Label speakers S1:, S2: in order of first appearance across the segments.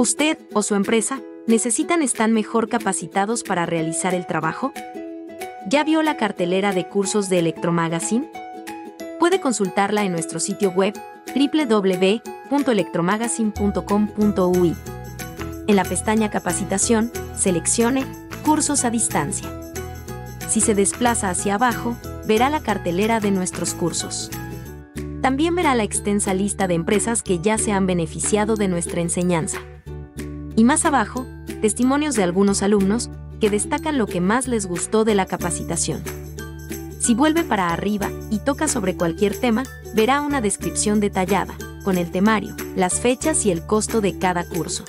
S1: ¿Usted o su empresa están mejor capacitados para realizar el trabajo? ¿Ya vio la cartelera de cursos de Electromagazine? Puede consultarla en nuestro sitio web www.electromagazine.com.ui. En la pestaña Capacitación, seleccione Cursos a distancia. Si se desplaza hacia abajo, verá la cartelera de nuestros cursos. También verá la extensa lista de empresas que ya se han beneficiado de nuestra enseñanza. Y más abajo, testimonios de algunos alumnos que destacan lo que más les gustó de la capacitación. Si vuelve para arriba y toca sobre cualquier tema, verá una descripción detallada, con el temario, las fechas y el costo de cada curso.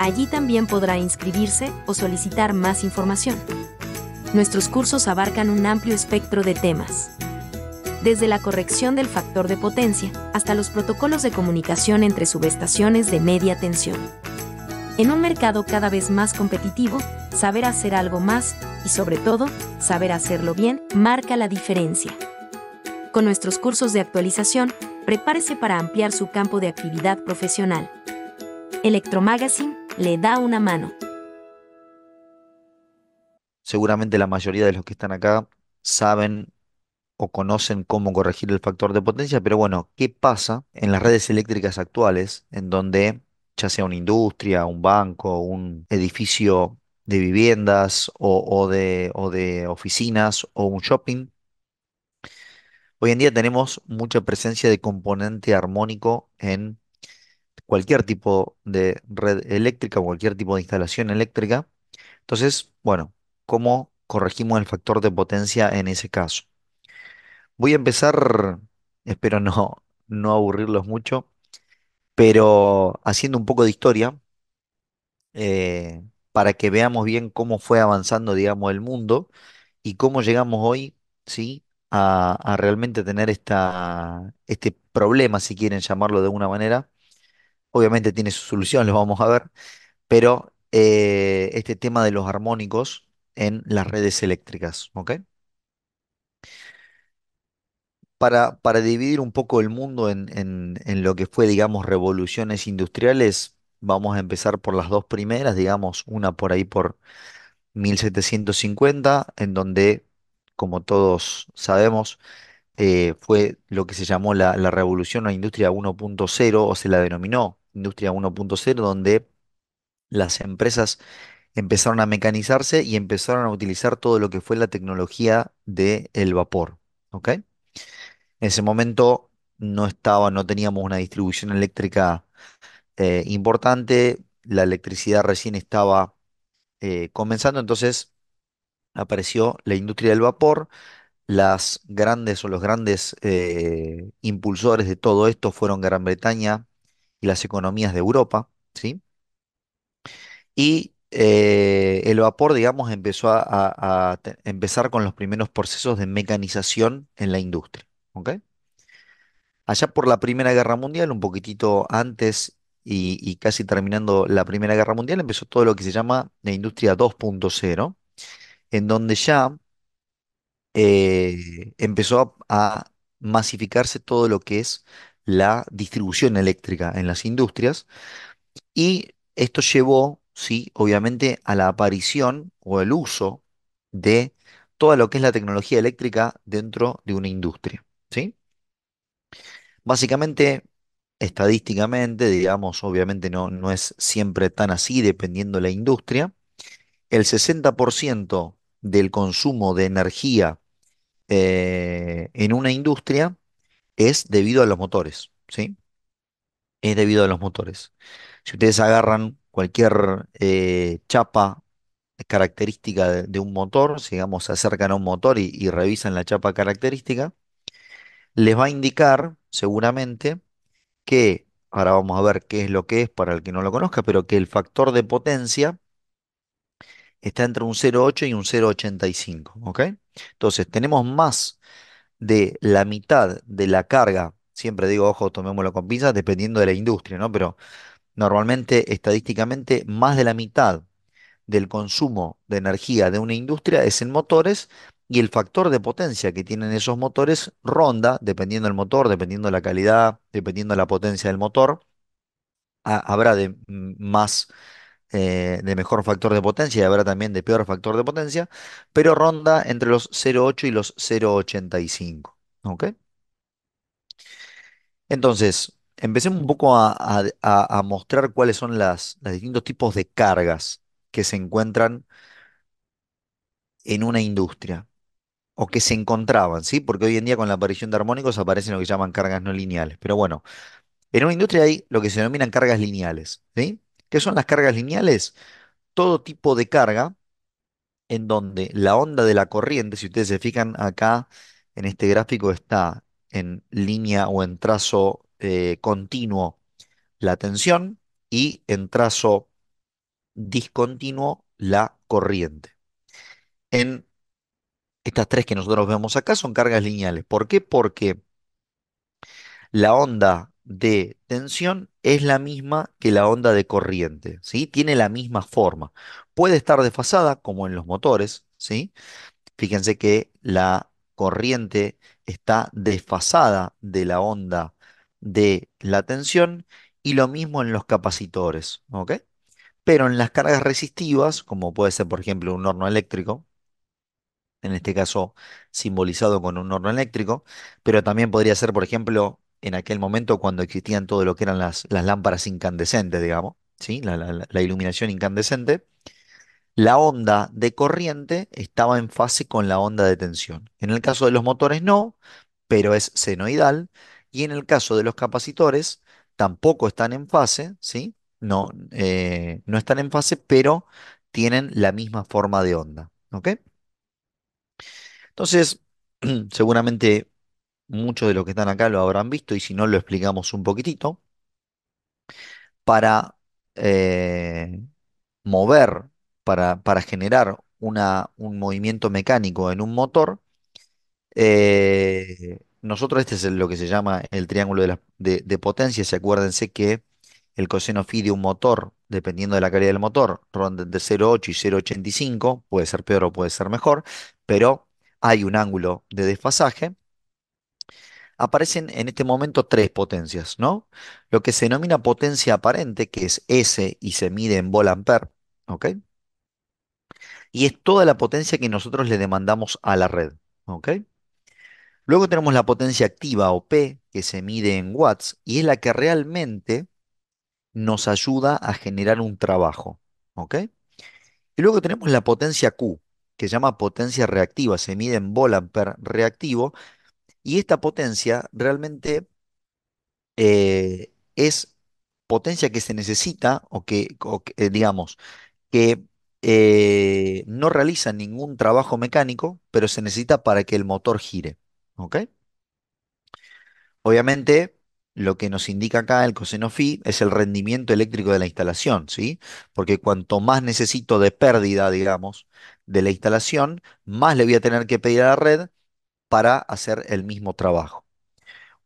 S1: Allí también podrá inscribirse o solicitar más información. Nuestros cursos abarcan un amplio espectro de temas, desde la corrección del factor de potencia hasta los protocolos de comunicación entre subestaciones de media tensión. En un mercado cada vez más competitivo, saber hacer algo más y, sobre todo, saber hacerlo bien, marca la diferencia. Con nuestros cursos de actualización, prepárese para ampliar su campo de actividad profesional. Electromagazine le da una mano.
S2: Seguramente la mayoría de los que están acá saben o conocen cómo corregir el factor de potencia, pero bueno, ¿qué pasa en las redes eléctricas actuales, en donde ya sea una industria, un banco, un edificio de viviendas o de oficinas o un shopping? Hoy en día tenemos mucha presencia de componente armónico en cualquier tipo de red eléctrica, cualquier tipo de instalación eléctrica. Entonces, bueno, ¿cómo corregimos el factor de potencia en ese caso? Voy a empezar, espero no aburrirlos mucho, pero haciendo un poco de historia, para que veamos bien cómo fue avanzando, digamos, el mundo y cómo llegamos hoy, ¿sí? A realmente tener este problema, si quieren llamarlo de alguna manera. Obviamente tiene su solución, lo vamos a ver, pero este tema de los armónicos en las redes eléctricas, ¿ok? Para dividir un poco el mundo en lo que fue, digamos, revoluciones industriales, vamos a empezar por las dos primeras, digamos, una por ahí por 1750, en donde, como todos sabemos, fue lo que se llamó la revolución o industria 1.0, o se la denominó industria 1.0, donde las empresas empezaron a mecanizarse y empezaron a utilizar todo lo que fue la tecnología del vapor. ¿Ok? En ese momento no teníamos una distribución eléctrica importante, la electricidad recién estaba comenzando, entonces apareció la industria del vapor. Las grandes o los grandes impulsores de todo esto fueron Gran Bretaña y las economías de Europa, ¿sí? Y el vapor, digamos, empezó a empezar con los primeros procesos de mecanización en la industria. ¿Ok? Allá por la Primera Guerra Mundial, un poquitito antes y casi terminando la Primera Guerra Mundial, empezó todo lo que se llama la industria 2.0, en donde ya empezó a masificarse todo lo que es la distribución eléctrica en las industrias. Y esto llevó, sí, obviamente, a la aparición o el uso de todo lo que es la tecnología eléctrica dentro de una industria, ¿sí? Básicamente, estadísticamente, digamos, obviamente no es siempre tan así, dependiendo de la industria, el 60% del consumo de energía en una industria es debido a los motores, ¿sí? Es debido a los motores. Si ustedes agarran cualquier chapa característica de un motor, si digamos se acercan a un motor y revisan la chapa característica, les va a indicar seguramente que, ahora vamos a ver qué es lo que es para el que no lo conozca, pero que el factor de potencia está entre un 0,8 y un 0,85, ¿ok? Entonces tenemos más de la mitad de la carga, siempre digo, ojo, tomémoslo con pinzas, dependiendo de la industria, ¿no? Pero normalmente, estadísticamente, más de la mitad del consumo de energía de una industria es en motores, y el factor de potencia que tienen esos motores ronda, dependiendo del motor, dependiendo de la calidad, dependiendo de la potencia del motor, habrá de más, de mejor factor de potencia y habrá también de peor factor de potencia, pero ronda entre los 0,8 y los 0,85. ¿Ok? Entonces, empecemos un poco a mostrar cuáles son los distintos tipos de cargas que se encuentran en una industria o que se encontraban, ¿sí? Porque hoy en día con la aparición de armónicos aparecen lo que llaman cargas no lineales. Pero bueno, en una industria hay lo que se denominan cargas lineales, ¿sí? ¿Qué son las cargas lineales? Todo tipo de carga en donde la onda de la corriente, si ustedes se fijan acá en este gráfico, está en línea o en trazo continuo la tensión y en trazo discontinuo la corriente. En estas tres que nosotros vemos acá son cargas lineales. ¿Por qué? Porque la onda de tensión es la misma que la onda de corriente, ¿sí? Tiene la misma forma. Puede estar desfasada, como en los motores, ¿sí? Fíjense que la corriente está desfasada de la onda de la tensión y lo mismo en los capacitores, ¿ok? Pero en las cargas resistivas, como puede ser por ejemplo un horno eléctrico, en este caso simbolizado con un horno eléctrico, pero también podría ser, por ejemplo, en aquel momento cuando existían todo lo que eran las lámparas incandescentes, digamos, ¿sí? La iluminación incandescente, la onda de corriente estaba en fase con la onda de tensión. En el caso de los motores no, pero es senoidal, y en el caso de los capacitores tampoco están en fase, ¿sí? No, no están en fase, pero tienen la misma forma de onda, ¿ok? Entonces, seguramente muchos de los que están acá lo habrán visto y si no lo explicamos un poquitito, para eh, mover, para generar un movimiento mecánico en un motor, nosotros este es lo que se llama el triángulo de potencias y acuérdense que el coseno phi de un motor, dependiendo de la calidad del motor, ronda entre 0,8 y 0,85, puede ser peor o puede ser mejor, pero hay un ángulo de desfasaje. Aparecen en este momento tres potencias, ¿no? Lo que se denomina potencia aparente, que es S y se mide en volt-ampere, ¿ok? Y es toda la potencia que nosotros le demandamos a la red, ¿ok? Luego tenemos la potencia activa o P, que se mide en watts y es la que realmente nos ayuda a generar un trabajo, ¿ok? Y luego tenemos la potencia Q, que se llama potencia reactiva, se mide en volt-ampere reactivo y esta potencia realmente es potencia que se necesita digamos, que no realiza ningún trabajo mecánico, pero se necesita para que el motor gire. ¿Ok? Obviamente, lo que nos indica acá el coseno phi es el rendimiento eléctrico de la instalación, ¿sí? Porque cuanto más necesito de pérdida, digamos, de la instalación, más le voy a tener que pedir a la red para hacer el mismo trabajo.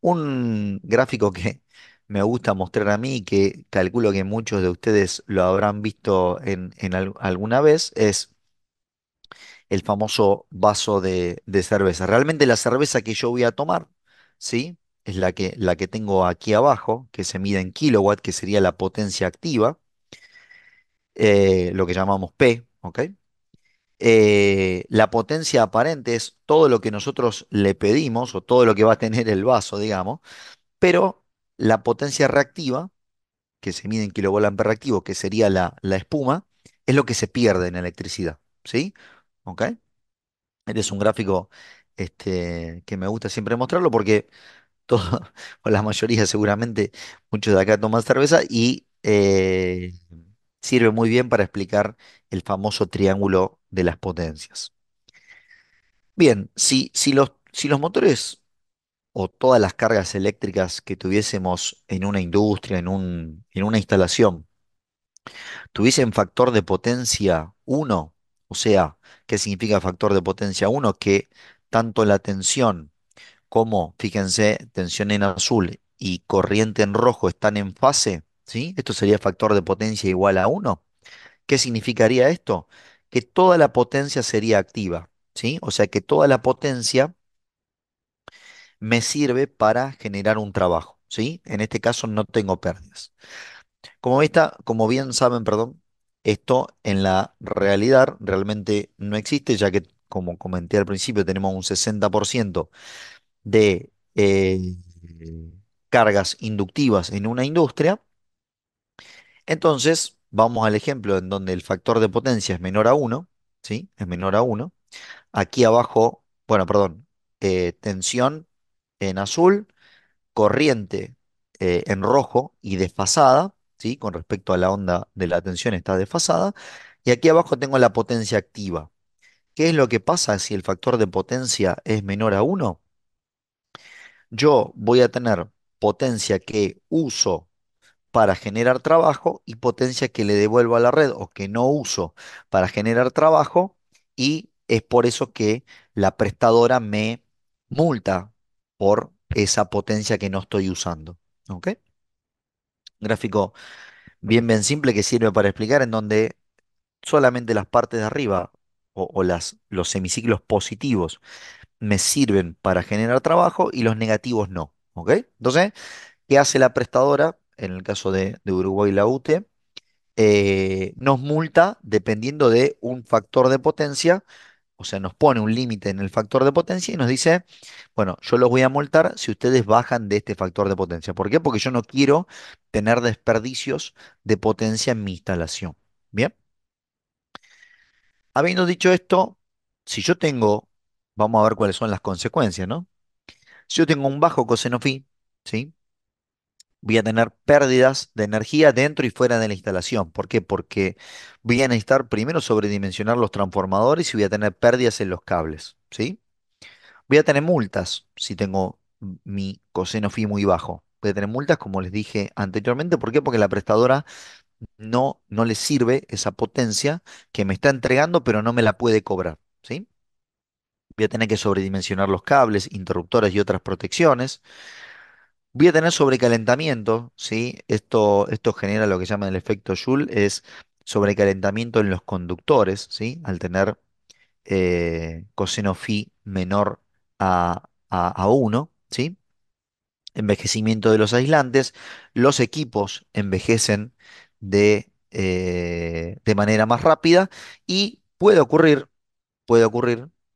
S2: Un gráfico que me gusta mostrar a mí y que calculo que muchos de ustedes lo habrán visto alguna vez es el famoso vaso de cerveza. Realmente la cerveza que yo voy a tomar, ¿sí? Es la que tengo aquí abajo, que se mide en kilowatt, que sería la potencia activa, lo que llamamos P, ¿ok? La potencia aparente es todo lo que nosotros le pedimos o todo lo que va a tener el vaso, digamos, pero la potencia reactiva, que se mide en kilovolt reactivo, que sería la espuma, es lo que se pierde en electricidad, ¿sí? ¿Ok? Este es un gráfico que me gusta siempre mostrarlo porque todo, o la mayoría seguramente, muchos de acá toman cerveza y sirve muy bien para explicar el famoso triángulo de las potencias. Bien, si los motores o todas las cargas eléctricas que tuviésemos en una industria, en una instalación, tuviesen factor de potencia 1, o sea, ¿qué significa factor de potencia 1? Que tanto la tensión como, fíjense, tensión en azul y corriente en rojo están en fase, ¿sí? Esto sería factor de potencia igual a 1. ¿Qué significaría esto? Que toda la potencia sería activa, ¿sí? O sea que toda la potencia me sirve para generar un trabajo, ¿sí? En este caso no tengo pérdidas. Como bien saben, perdón, esto en la realidad realmente no existe, ya que, como comenté al principio, tenemos un 60% de cargas inductivas en una industria. Entonces, vamos al ejemplo en donde el factor de potencia es menor a uno, ¿sí? Es menor a uno. Aquí abajo, bueno, perdón, tensión en azul, corriente en rojo y desfasada, ¿sí? Con respecto a la onda de la tensión está desfasada. Y aquí abajo tengo la potencia activa. ¿Qué es lo que pasa si el factor de potencia es menor a uno? Yo voy a tener potencia que uso para generar trabajo y potencia que le devuelvo a la red o que no uso para generar trabajo, y es por eso que la prestadora me multa por esa potencia que no estoy usando. ¿Ok? Gráfico bien simple que sirve para explicar en donde solamente las partes de arriba o los semiciclos positivos me sirven para generar trabajo y los negativos no. ¿Ok? Entonces, ¿qué hace la prestadora? En el caso de Uruguay, la UTE, nos multa dependiendo de un factor de potencia, o sea, nos pone un límite en el factor de potencia y nos dice, bueno, yo los voy a multar si ustedes bajan de este factor de potencia. ¿Por qué? Porque yo no quiero tener desperdicios de potencia en mi instalación. Bien, habiendo dicho esto, si yo tengo, vamos a ver cuáles son las consecuencias, ¿no? Si yo tengo un bajo coseno phi, ¿sí? Voy a tener pérdidas de energía dentro y fuera de la instalación. ¿Por qué? Porque voy a necesitar primero sobredimensionar los transformadores y voy a tener pérdidas en los cables, ¿sí? Voy a tener multas si tengo mi coseno phi muy bajo. Voy a tener multas, como les dije anteriormente. ¿Por qué? Porque la prestadora no le sirve esa potencia que me está entregando, pero no me la puede cobrar, ¿sí? Voy a tener que sobredimensionar los cables, interruptores y otras protecciones. Voy a tener sobrecalentamiento, ¿sí? Esto genera lo que llaman el efecto Joule, es sobrecalentamiento en los conductores, ¿sí? Al tener coseno phi menor a 1, ¿sí? Envejecimiento de los aislantes, los equipos envejecen de manera más rápida y puede ocurrir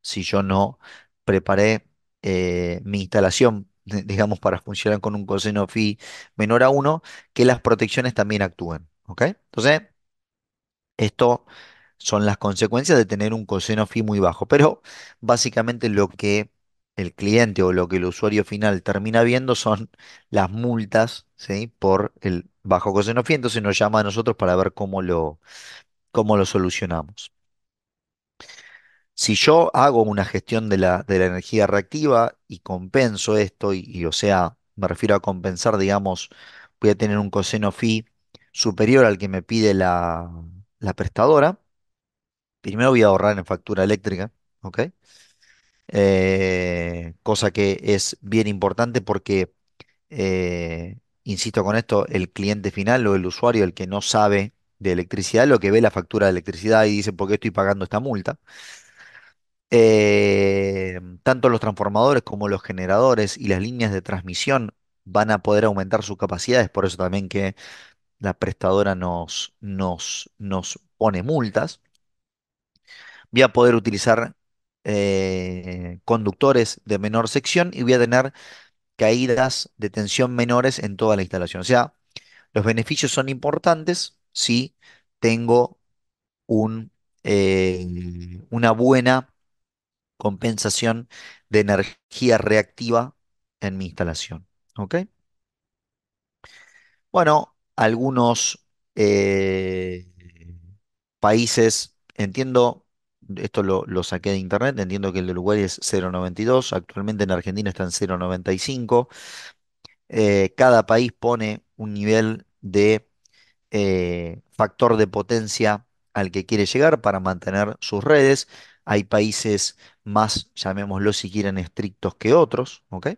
S2: si yo no preparé mi instalación, digamos, para funcionar con un coseno phi menor a uno, que las protecciones también actúen. ¿Ok? Entonces, esto son las consecuencias de tener un coseno phi muy bajo. Pero básicamente lo que el cliente o lo que el usuario final termina viendo son las multas, ¿sí? Por el bajo coseno phi. Entonces nos llama a nosotros para ver cómo lo solucionamos. Si yo hago una gestión de la energía reactiva y compenso esto, o sea, me refiero a compensar, digamos, voy a tener un coseno phi superior al que me pide la prestadora. Primero voy a ahorrar en factura eléctrica, ¿ok? Cosa que es bien importante porque, insisto con esto, el cliente final o el usuario, el que no sabe de electricidad, lo que ve la factura de electricidad y dice, ¿por qué estoy pagando esta multa? Tanto los transformadores como los generadores y las líneas de transmisión van a poder aumentar sus capacidades, por eso también que la prestadora nos pone multas. Voy a poder utilizar conductores de menor sección y voy a tener caídas de tensión menores en toda la instalación. O sea, los beneficios son importantes si tengo una buena compensación de energía reactiva en mi instalación. ¿Ok? Bueno, algunos eh, países, entiendo, esto lo saqué de internet, entiendo que el de Uruguay es 0,92, actualmente en Argentina está en 0,95. Cada país pone un nivel de factor de potencia al que quiere llegar para mantener sus redes. Hay países más, llamémoslo si quieren, estrictos que otros, ¿ok?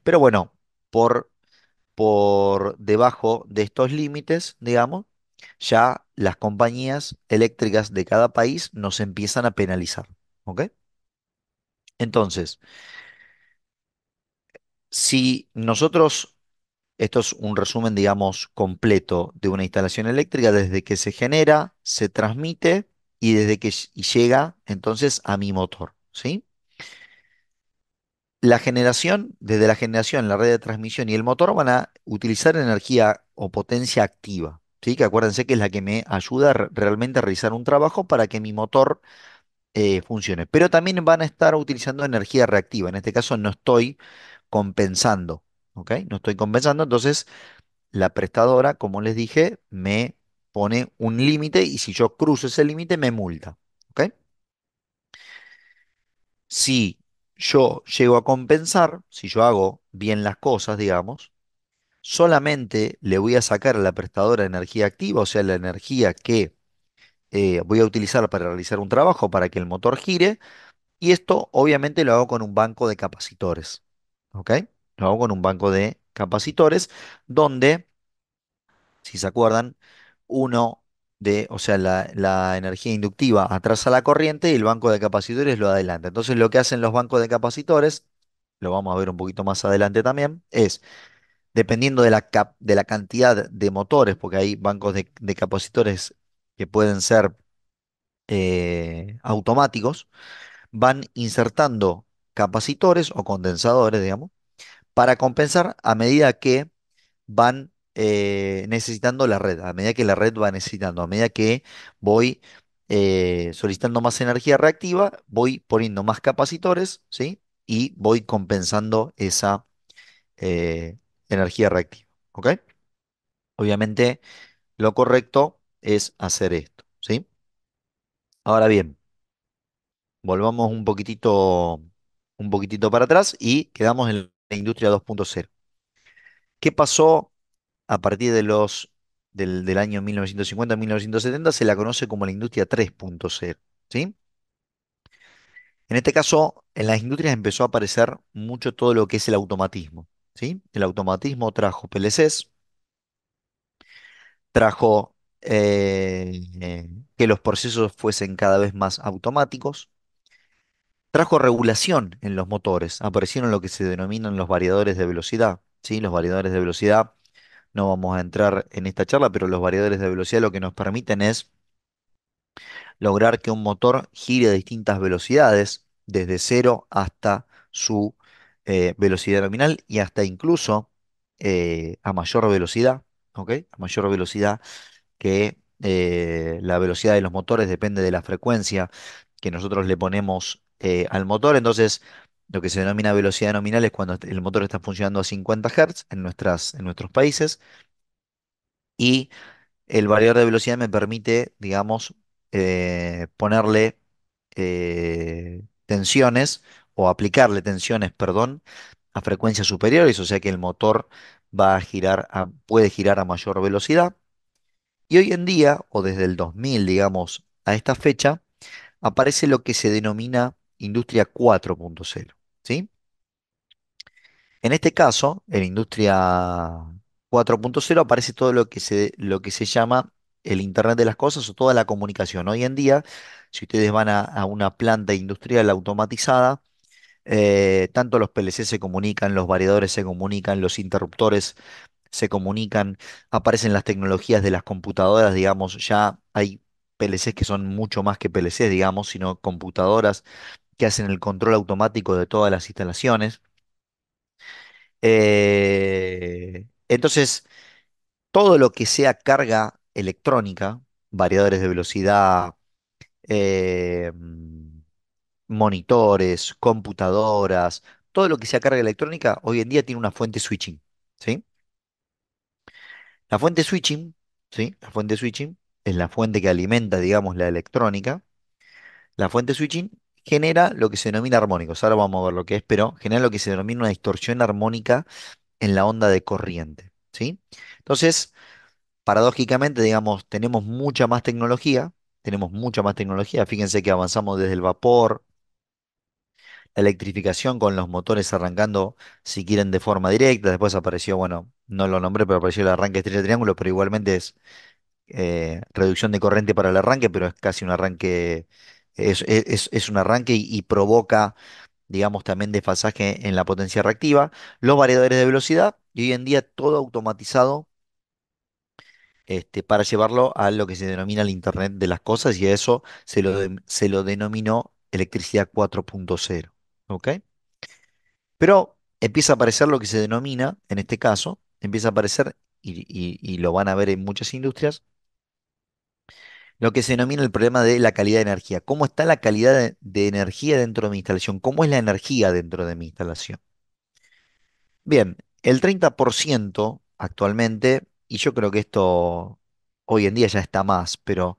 S2: Pero bueno, por, por debajo de estos límites, digamos, ya las compañías eléctricas de cada país nos empiezan a penalizar, ¿ok? Entonces, si nosotros Esto es un resumen, digamos, completo de una instalación eléctrica desde que se genera, se transmite y desde que y llega entonces a mi motor, ¿sí? La generación, desde la generación, la red de transmisión y el motor van a utilizar energía o potencia activa, ¿sí? Que acuérdense que es la que me ayuda realmente a realizar un trabajo para que mi motor funcione. Pero también van a estar utilizando energía reactiva. En este caso no estoy compensando, ¿ok? No estoy compensando, entonces la prestadora, como les dije, me pone un límite y si yo cruzo ese límite me multa, ¿ok? Si yo llego a compensar, si yo hago bien las cosas, digamos, solamente le voy a sacar a la prestadora energía activa, o sea, la energía que voy a utilizar para realizar un trabajo para que el motor gire, y esto obviamente lo hago con un banco de capacitores, ¿ok? Lo hago con un banco de capacitores donde, si se acuerdan, uno o sea, la energía inductiva atrasa la corriente y el banco de capacitores lo adelanta. Entonces, lo que hacen los bancos de capacitores, lo vamos a ver un poquito más adelante también, es, dependiendo de de la cantidad de motores, porque hay bancos de capacitores que pueden ser automáticos, van insertando capacitores o condensadores, digamos, para compensar a medida que van necesitando la red, a medida que la red va necesitando, a medida que voy solicitando más energía reactiva, voy poniendo más capacitores, ¿sí? Y voy compensando esa energía reactiva, ¿ok? Obviamente lo correcto es hacer esto, ¿sí? Ahora bien, volvamos un poquitito para atrás y quedamos en la industria 2.0. ¿Qué pasó a partir del año 1950-1970? Se la conoce como la industria 3.0, ¿sí? En este caso, en las industrias empezó a aparecer mucho todo lo que es el automatismo, ¿sí? El automatismo trajo PLCs, trajo que los procesos fuesen cada vez más automáticos, trajo regulación en los motores, aparecieron lo que se denominan los variadores de velocidad, ¿sí? Los variadores de velocidad, no vamos a entrar en esta charla, pero los variadores de velocidad lo que nos permiten es lograr que un motor gire a distintas velocidades, desde cero hasta su velocidad nominal y hasta incluso a mayor velocidad, ¿ok? A mayor velocidad que la velocidad de los motores depende de la frecuencia que nosotros le ponemos al motor. Entonces, lo que se denomina velocidad nominal es cuando el motor está funcionando a 50 Hz en nuestros países. Y el variador de velocidad me permite, digamos, ponerle tensiones o aplicarle tensiones, perdón, a frecuencias superiores, o sea que el motor va a girar puede girar a mayor velocidad. Y hoy en día, o desde el 2000, digamos, a esta fecha, aparece lo que se denomina Industria 4.0, ¿sí? En este caso, en Industria 4.0 aparece todo lo que se llama el Internet de las Cosas o toda la comunicación. Hoy en día, si ustedes van a una planta industrial automatizada, tanto los PLC se comunican, los variadores se comunican, los interruptores se comunican, aparecen las tecnologías de las computadoras, digamos, ya hay PLCs que son mucho más que PLCs, digamos, sino computadoras que hacen el control automático de todas las instalaciones. Entonces, todo lo que sea carga electrónica, variadores de velocidad, monitores, computadoras, todo lo que sea carga electrónica, hoy en día tiene una fuente switching, ¿sí? La fuente switching, ¿sí? La fuente switching es la fuente que alimenta, digamos, la electrónica. La fuente switching genera lo que se denomina armónicos. Ahora vamos a ver lo que es, pero genera lo que se denomina una distorsión armónica en la onda de corriente, ¿sí? Entonces, paradójicamente, digamos, tenemos mucha más tecnología. Fíjense que avanzamos desde el vapor, la electrificación con los motores arrancando, si quieren, de forma directa. Después apareció, bueno, no lo nombré, pero apareció el arranque estrella triángulo, pero igualmente es reducción de corriente para el arranque, pero es casi un arranque, es un arranque y provoca digamos también desfasaje en la potencia reactiva, los variadores de velocidad y hoy en día todo automatizado para llevarlo a lo que se denomina el Internet de las cosas y a eso se lo denominó electricidad 4.0. ¿Ok? Pero empieza a aparecer lo que se denomina, en este caso, empieza a aparecer, y lo van a ver en muchas industrias, lo que se denomina el problema de la calidad de energía. ¿Cómo está la calidad de energía dentro de mi instalación? ¿Cómo es la energía dentro de mi instalación? Bien, el 30% actualmente, y yo creo que esto hoy en día ya está más, pero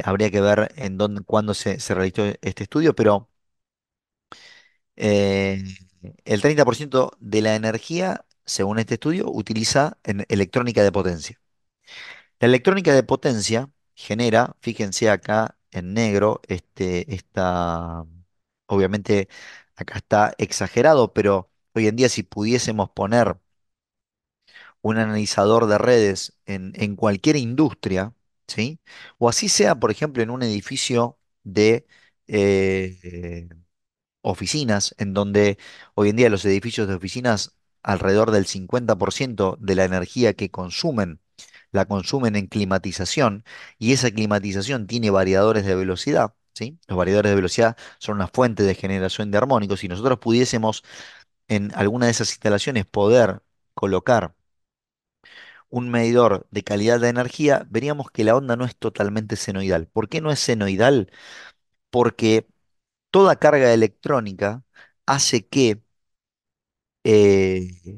S2: habría que ver en dónde, cuándo se realizó este estudio, pero eh, el 30% de la energía, según este estudio, utiliza electrónica de potencia. La electrónica de potencia genera, fíjense acá en negro, obviamente acá está exagerado, pero hoy en día si pudiésemos poner un analizador de redes en cualquier industria, ¿sí? O así sea, por ejemplo, en un edificio de eh, oficinas, en donde hoy en día los edificios de oficinas, alrededor del 50% de la energía que consumen, la consumen en climatización, y esa climatización tiene variadores de velocidad. ¿Sí? Los variadores de velocidad son una fuente de generación de armónicos. Si nosotros pudiésemos en alguna de esas instalaciones poder colocar un medidor de calidad de energía, veríamos que la onda no es totalmente senoidal. ¿Por qué no es senoidal? Porque toda carga electrónica hace que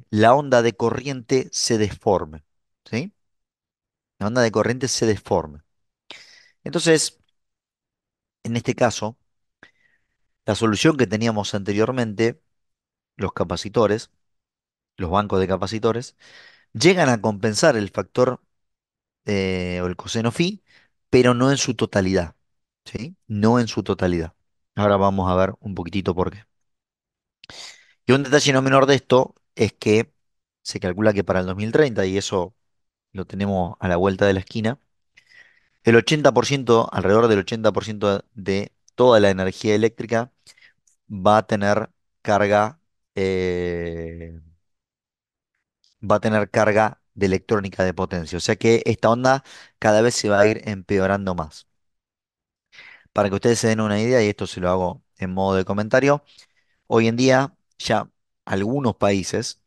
S2: la onda de corriente se deforme, ¿sí? La onda de corriente se deforme. Entonces, en este caso, la solución que teníamos anteriormente, los capacitores, los bancos de capacitores, llegan a compensar el factor o el coseno phi, pero no en su totalidad, ¿sí? No en su totalidad. Ahora vamos a ver un poquitito por qué. Y un detalle no menor de esto es que se calcula que para el 2030, y eso lo tenemos a la vuelta de la esquina, el 80%, alrededor del 80% de toda la energía eléctrica va a tener carga, eh, va a tener carga de electrónica de potencia. O sea que esta onda cada vez se va a ir empeorando más. Para que ustedes se den una idea, y esto se lo hago en modo de comentario, hoy en día ya algunos países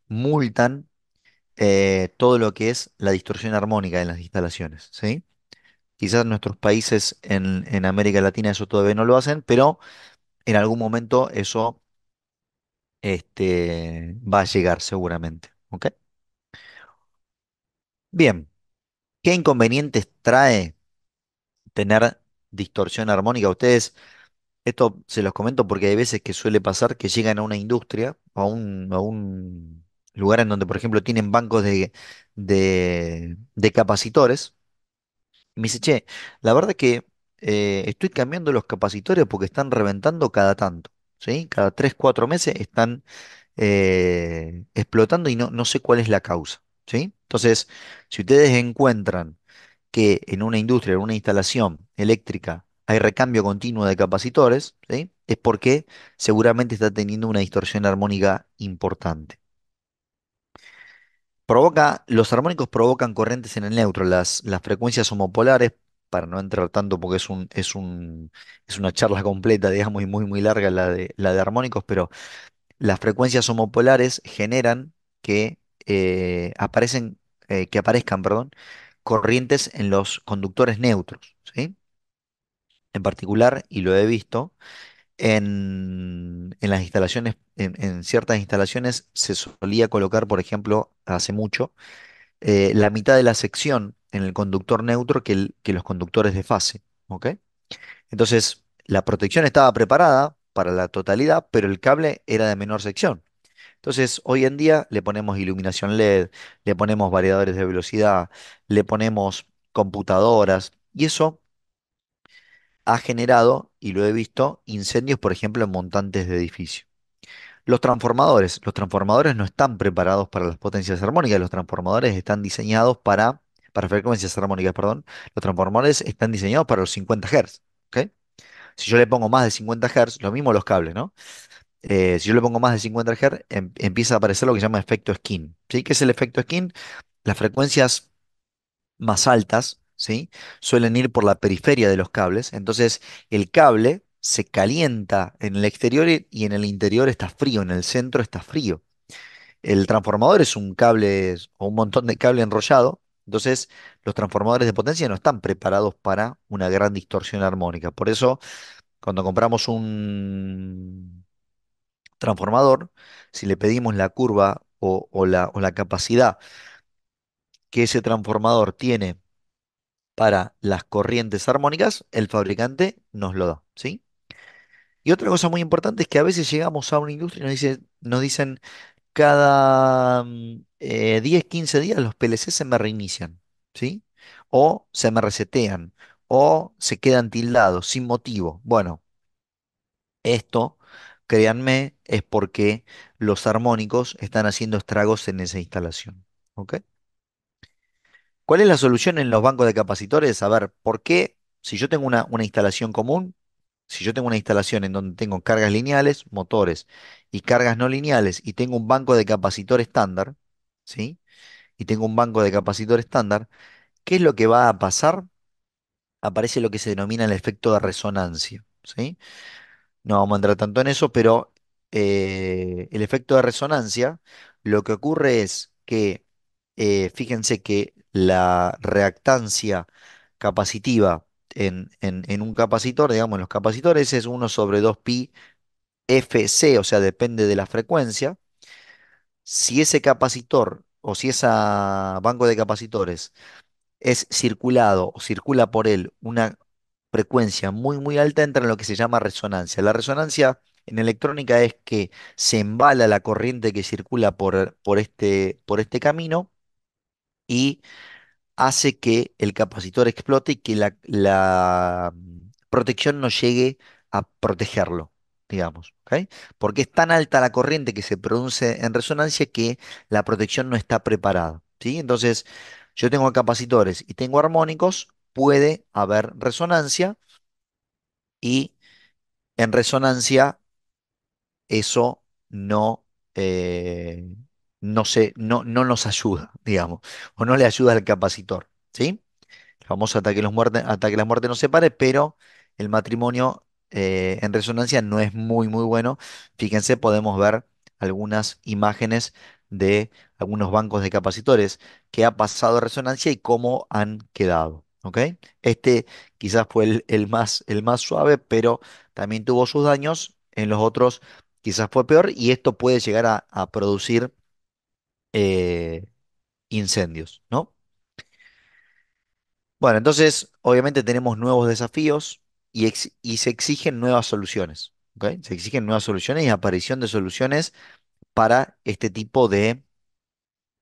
S2: multan todo lo que es la distorsión armónica en las instalaciones, ¿sí? Quizás nuestros países en América Latina eso todavía no lo hacen, pero en algún momento eso va a llegar seguramente, ¿ok? Bien, ¿qué inconvenientes trae tener distorsión armónica? Ustedes, esto se los comento porque hay veces que suele pasar que llegan a una industria, a un lugar en donde, por ejemplo, tienen bancos de capacitores. Y me dice, che, la verdad que estoy cambiando los capacitores porque están reventando cada tanto, ¿sí? Cada 3, 4 meses están explotando y no sé cuál es la causa, ¿sí? Entonces, si ustedes encuentran que en una industria, en una instalación eléctrica, hay recambio continuo de capacitores, ¿sí? Es porque seguramente está teniendo una distorsión armónica importante. Los armónicos provocan corrientes en el neutro, las frecuencias homopolares, para no entrar tanto porque es una charla completa, digamos, y muy larga la de armónicos, pero las frecuencias homopolares generan que que aparezcan, perdón, corrientes en los conductores neutros, ¿sí? En particular, y lo he visto, en las instalaciones, en ciertas instalaciones se solía colocar, por ejemplo, hace mucho, la mitad de la sección en el conductor neutro que los conductores de fase, ¿ok? Entonces, la protección estaba preparada para la totalidad, pero el cable era de menor sección. Entonces, hoy en día le ponemos iluminación LED, le ponemos variadores de velocidad, le ponemos computadoras, y eso ha generado, y lo he visto, incendios, por ejemplo, en montantes de edificios. Los transformadores no están preparados para las potencias armónicas, los transformadores están diseñados para frecuencias armónicas, perdón, los transformadores están diseñados para los 50 Hz, ¿ok? Si yo le pongo más de 50 Hz, lo mismo los cables, ¿no? Si yo le pongo más de 50 Hz, empieza a aparecer lo que se llama efecto skin. ¿Sí? ¿Qué es el efecto skin? Las frecuencias más altas, ¿sí? Suelen ir por la periferia de los cables. Entonces, el cable se calienta en el exterior y en el interior está frío, en el centro está frío. El transformador es un cable o un montón de cable enrollado. Entonces, los transformadores de potencia no están preparados para una gran distorsión armónica. Por eso, cuando compramos un transformador, si le pedimos la curva o la capacidad que ese transformador tiene para las corrientes armónicas, el fabricante nos lo da, ¿sí? Y otra cosa muy importante es que a veces llegamos a una industria y nos dicen cada 10, 15 días los PLC se me reinician, ¿sí? O se me resetean, o se quedan tildados sin motivo. Bueno, esto, créanme, es porque los armónicos están haciendo estragos en esa instalación. ¿Ok? ¿Cuál es la solución en los bancos de capacitores? A ver, ¿por qué si yo tengo una instalación común, si yo tengo una instalación en donde tengo cargas lineales, motores, y cargas no lineales, y tengo un banco de capacitor estándar, ¿sí? Y tengo un banco de capacitor estándar, ¿qué es lo que va a pasar? Aparece lo que se denomina el efecto de resonancia, ¿sí? No vamos a entrar tanto en eso, pero el efecto de resonancia, lo que ocurre es que, fíjense que la reactancia capacitiva en un capacitor, digamos, en los capacitores es 1/2pi FC, o sea, depende de la frecuencia. Si ese capacitor o si ese banco de capacitores es circulado o circula por él una frecuencia muy muy alta, entra en lo que se llama resonancia. La resonancia en electrónica es que se embala la corriente que circula por este camino y hace que el capacitor explote y que la protección no llegue a protegerlo, digamos, ¿ok? Porque es tan alta la corriente que se produce en resonancia que la protección no está preparada, ¿sí? Entonces, yo tengo capacitores y tengo armónicos, puede haber resonancia y en resonancia eso no, eh, no nos ayuda, digamos, o no le ayuda al capacitor, ¿sí? El famoso hasta que la muerte nos separe, pero el matrimonio en resonancia no es muy, muy bueno. Fíjense, podemos ver algunas imágenes de algunos bancos de capacitores que ha pasado resonancia y cómo han quedado. ¿Ok? Este quizás fue el más suave, pero también tuvo sus daños. En los otros quizás fue peor y esto puede llegar a producir eh, incendios, ¿no? Bueno, entonces obviamente tenemos nuevos desafíos y se exigen nuevas soluciones, ¿ok? Se exigen nuevas soluciones y aparición de soluciones para este tipo de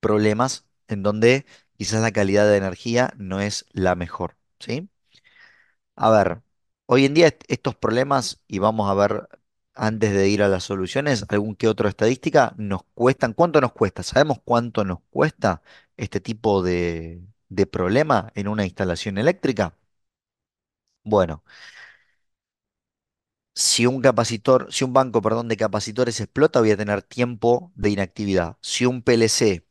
S2: problemas en donde quizás la calidad de energía no es la mejor, ¿sí? A ver, hoy en día estos problemas, y vamos a ver antes de ir a las soluciones, algún que otro estadística, nos cuestan, ¿cuánto nos cuesta? ¿Sabemos cuánto nos cuesta este tipo de problema en una instalación eléctrica? Bueno. Si un banco, perdón, de capacitores explota, voy a tener tiempo de inactividad. Si un PLC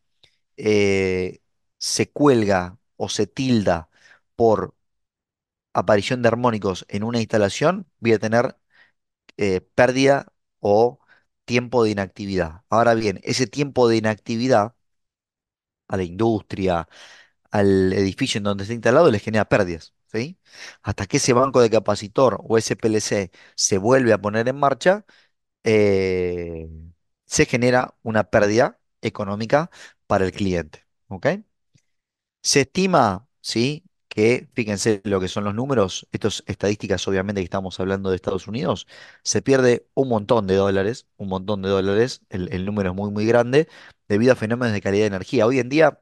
S2: eh, se cuelga o se tilda por aparición de armónicos en una instalación, voy a tener pérdida o tiempo de inactividad. Ahora bien, ese tiempo de inactividad a la industria, al edificio en donde está instalado, le genera pérdidas, ¿sí? Hasta que ese banco de capacitor o ese PLC se vuelve a poner en marcha, eh, se genera una pérdida económica para el cliente. ¿Ok? Se estima, ¿sí? Que, fíjense lo que son los números, estas estadísticas obviamente que estamos hablando de Estados Unidos, se pierde un montón de dólares, el número es muy, muy grande, debido a fenómenos de calidad de energía. Hoy en día,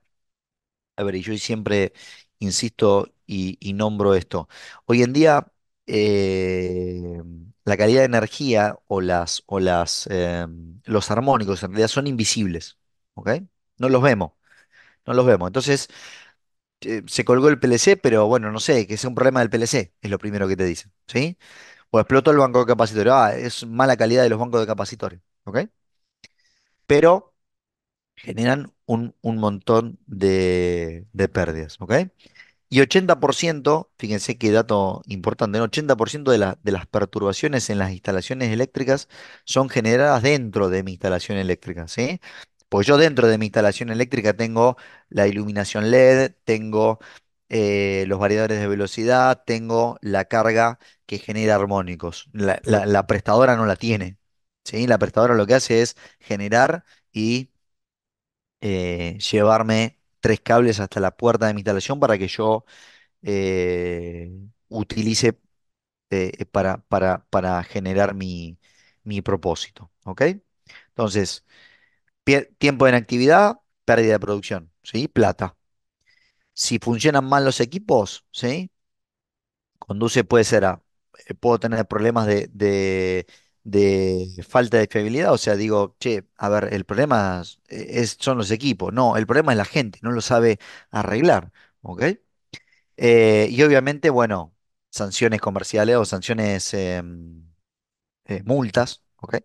S2: a ver, y yo siempre insisto y nombro esto. Hoy en día, eh, la calidad de energía los armónicos en realidad son invisibles. ¿Ok? No los vemos, no los vemos. Entonces, se colgó el PLC, pero bueno, no sé, que sea un problema del PLC, es lo primero que te dicen. ¿Sí? O explotó el banco de capacitores. Ah, es mala calidad de los bancos de capacitores. ¿Ok? Pero generan un montón de pérdidas. ¿Ok? Y 80%, fíjense qué dato importante, ¿no? 80% de las perturbaciones en las instalaciones eléctricas son generadas dentro de mi instalación eléctrica, ¿sí? Pues yo dentro de mi instalación eléctrica tengo la iluminación LED, tengo los variadores de velocidad, tengo la carga que genera armónicos. La prestadora no la tiene, ¿sí? La prestadora lo que hace es generar y llevarme tres cables hasta la puerta de mi instalación para que yo utilice para generar mi propósito. ¿Ok? Entonces, tiempo de inactividad, pérdida de producción, ¿sí? Plata. Si funcionan mal los equipos, ¿sí? Conduce, puede ser puedo tener problemas de falta de fiabilidad, o sea, digo, che, a ver, el problema son los equipos, no, el problema es la gente, no lo sabe arreglar, ¿ok? Y obviamente, bueno, sanciones comerciales o sanciones, multas, ¿ok?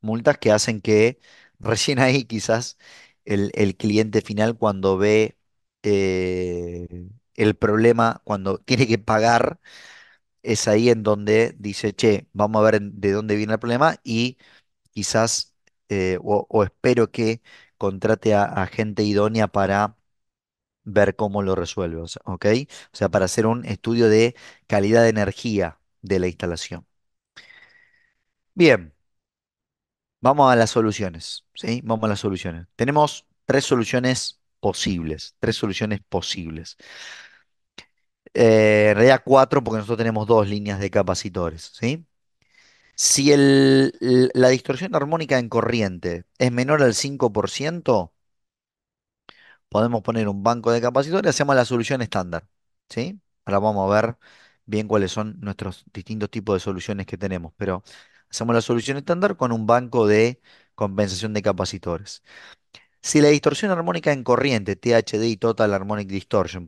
S2: Multas que hacen que recién ahí quizás el cliente final cuando ve el problema, cuando tiene que pagar, es ahí en donde dice, che, vamos a ver de dónde viene el problema y quizás, o espero que contrate a gente idónea para ver cómo lo resuelve, o sea, ¿ok? O sea, para hacer un estudio de calidad de energía de la instalación. Bien, vamos a las soluciones, ¿sí? Vamos a las soluciones. Tenemos tres soluciones posibles, tres soluciones posibles. En realidad cuatro, porque nosotros tenemos dos líneas de capacitores, ¿sí? Si la distorsión armónica en corriente es menor al 5%, podemos poner un banco de capacitores, hacemos la solución estándar, ¿sí? Ahora vamos a ver bien cuáles son nuestros distintos tipos de soluciones que tenemos, pero hacemos la solución estándar con un banco de compensación de capacitores. Si la distorsión armónica en corriente, THD y Total Harmonic Distortion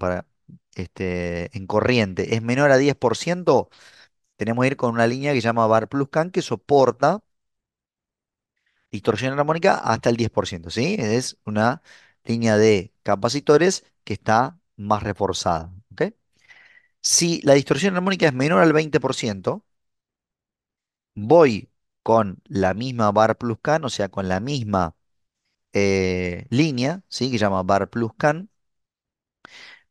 S2: en corriente es menor a 10%, tenemos que ir con una línea que se llama Bar Plus Can que soporta distorsión armónica hasta el 10%, ¿sí? Es una línea de capacitores que está más reforzada, ¿ok? Si la distorsión armónica es menor al 20%, voy con la misma bar plus can, o sea, con la misma línea, ¿sí? Que se llama bar plus can,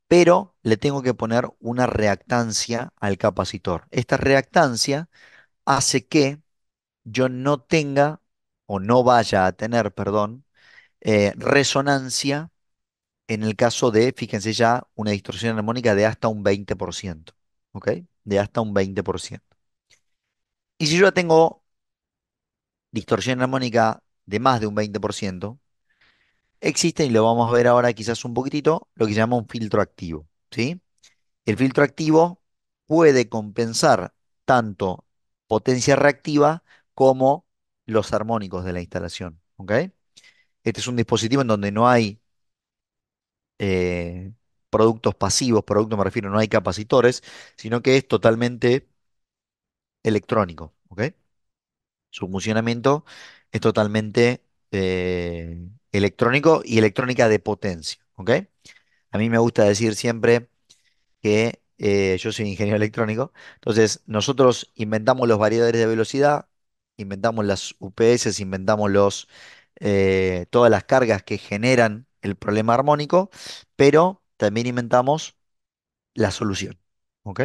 S2: pero le tengo que poner una reactancia al capacitor. Esta reactancia hace que yo no tenga, o no vaya a tener, perdón, resonancia en el caso de, fíjense ya, una distorsión armónica de hasta un 20%, ¿ok? De hasta un 20%. Y si yo ya tengo distorsión armónica de más de un 20%, existe, y lo vamos a ver ahora quizás un poquitito, lo que se llama un filtro activo, ¿sí? El filtro activo puede compensar tanto potencia reactiva como los armónicos de la instalación, ¿ok? Este es un dispositivo en donde no hay eh, productos pasivos, productos me refiero, no hay capacitores, sino que es totalmente electrónico, ¿ok? Su funcionamiento es totalmente electrónico y electrónica de potencia, ¿ok? A mí me gusta decir siempre que yo soy ingeniero electrónico, entonces nosotros inventamos los variadores de velocidad, inventamos las UPS, inventamos todas las cargas que generan el problema armónico, pero también inventamos la solución. ¿Ok?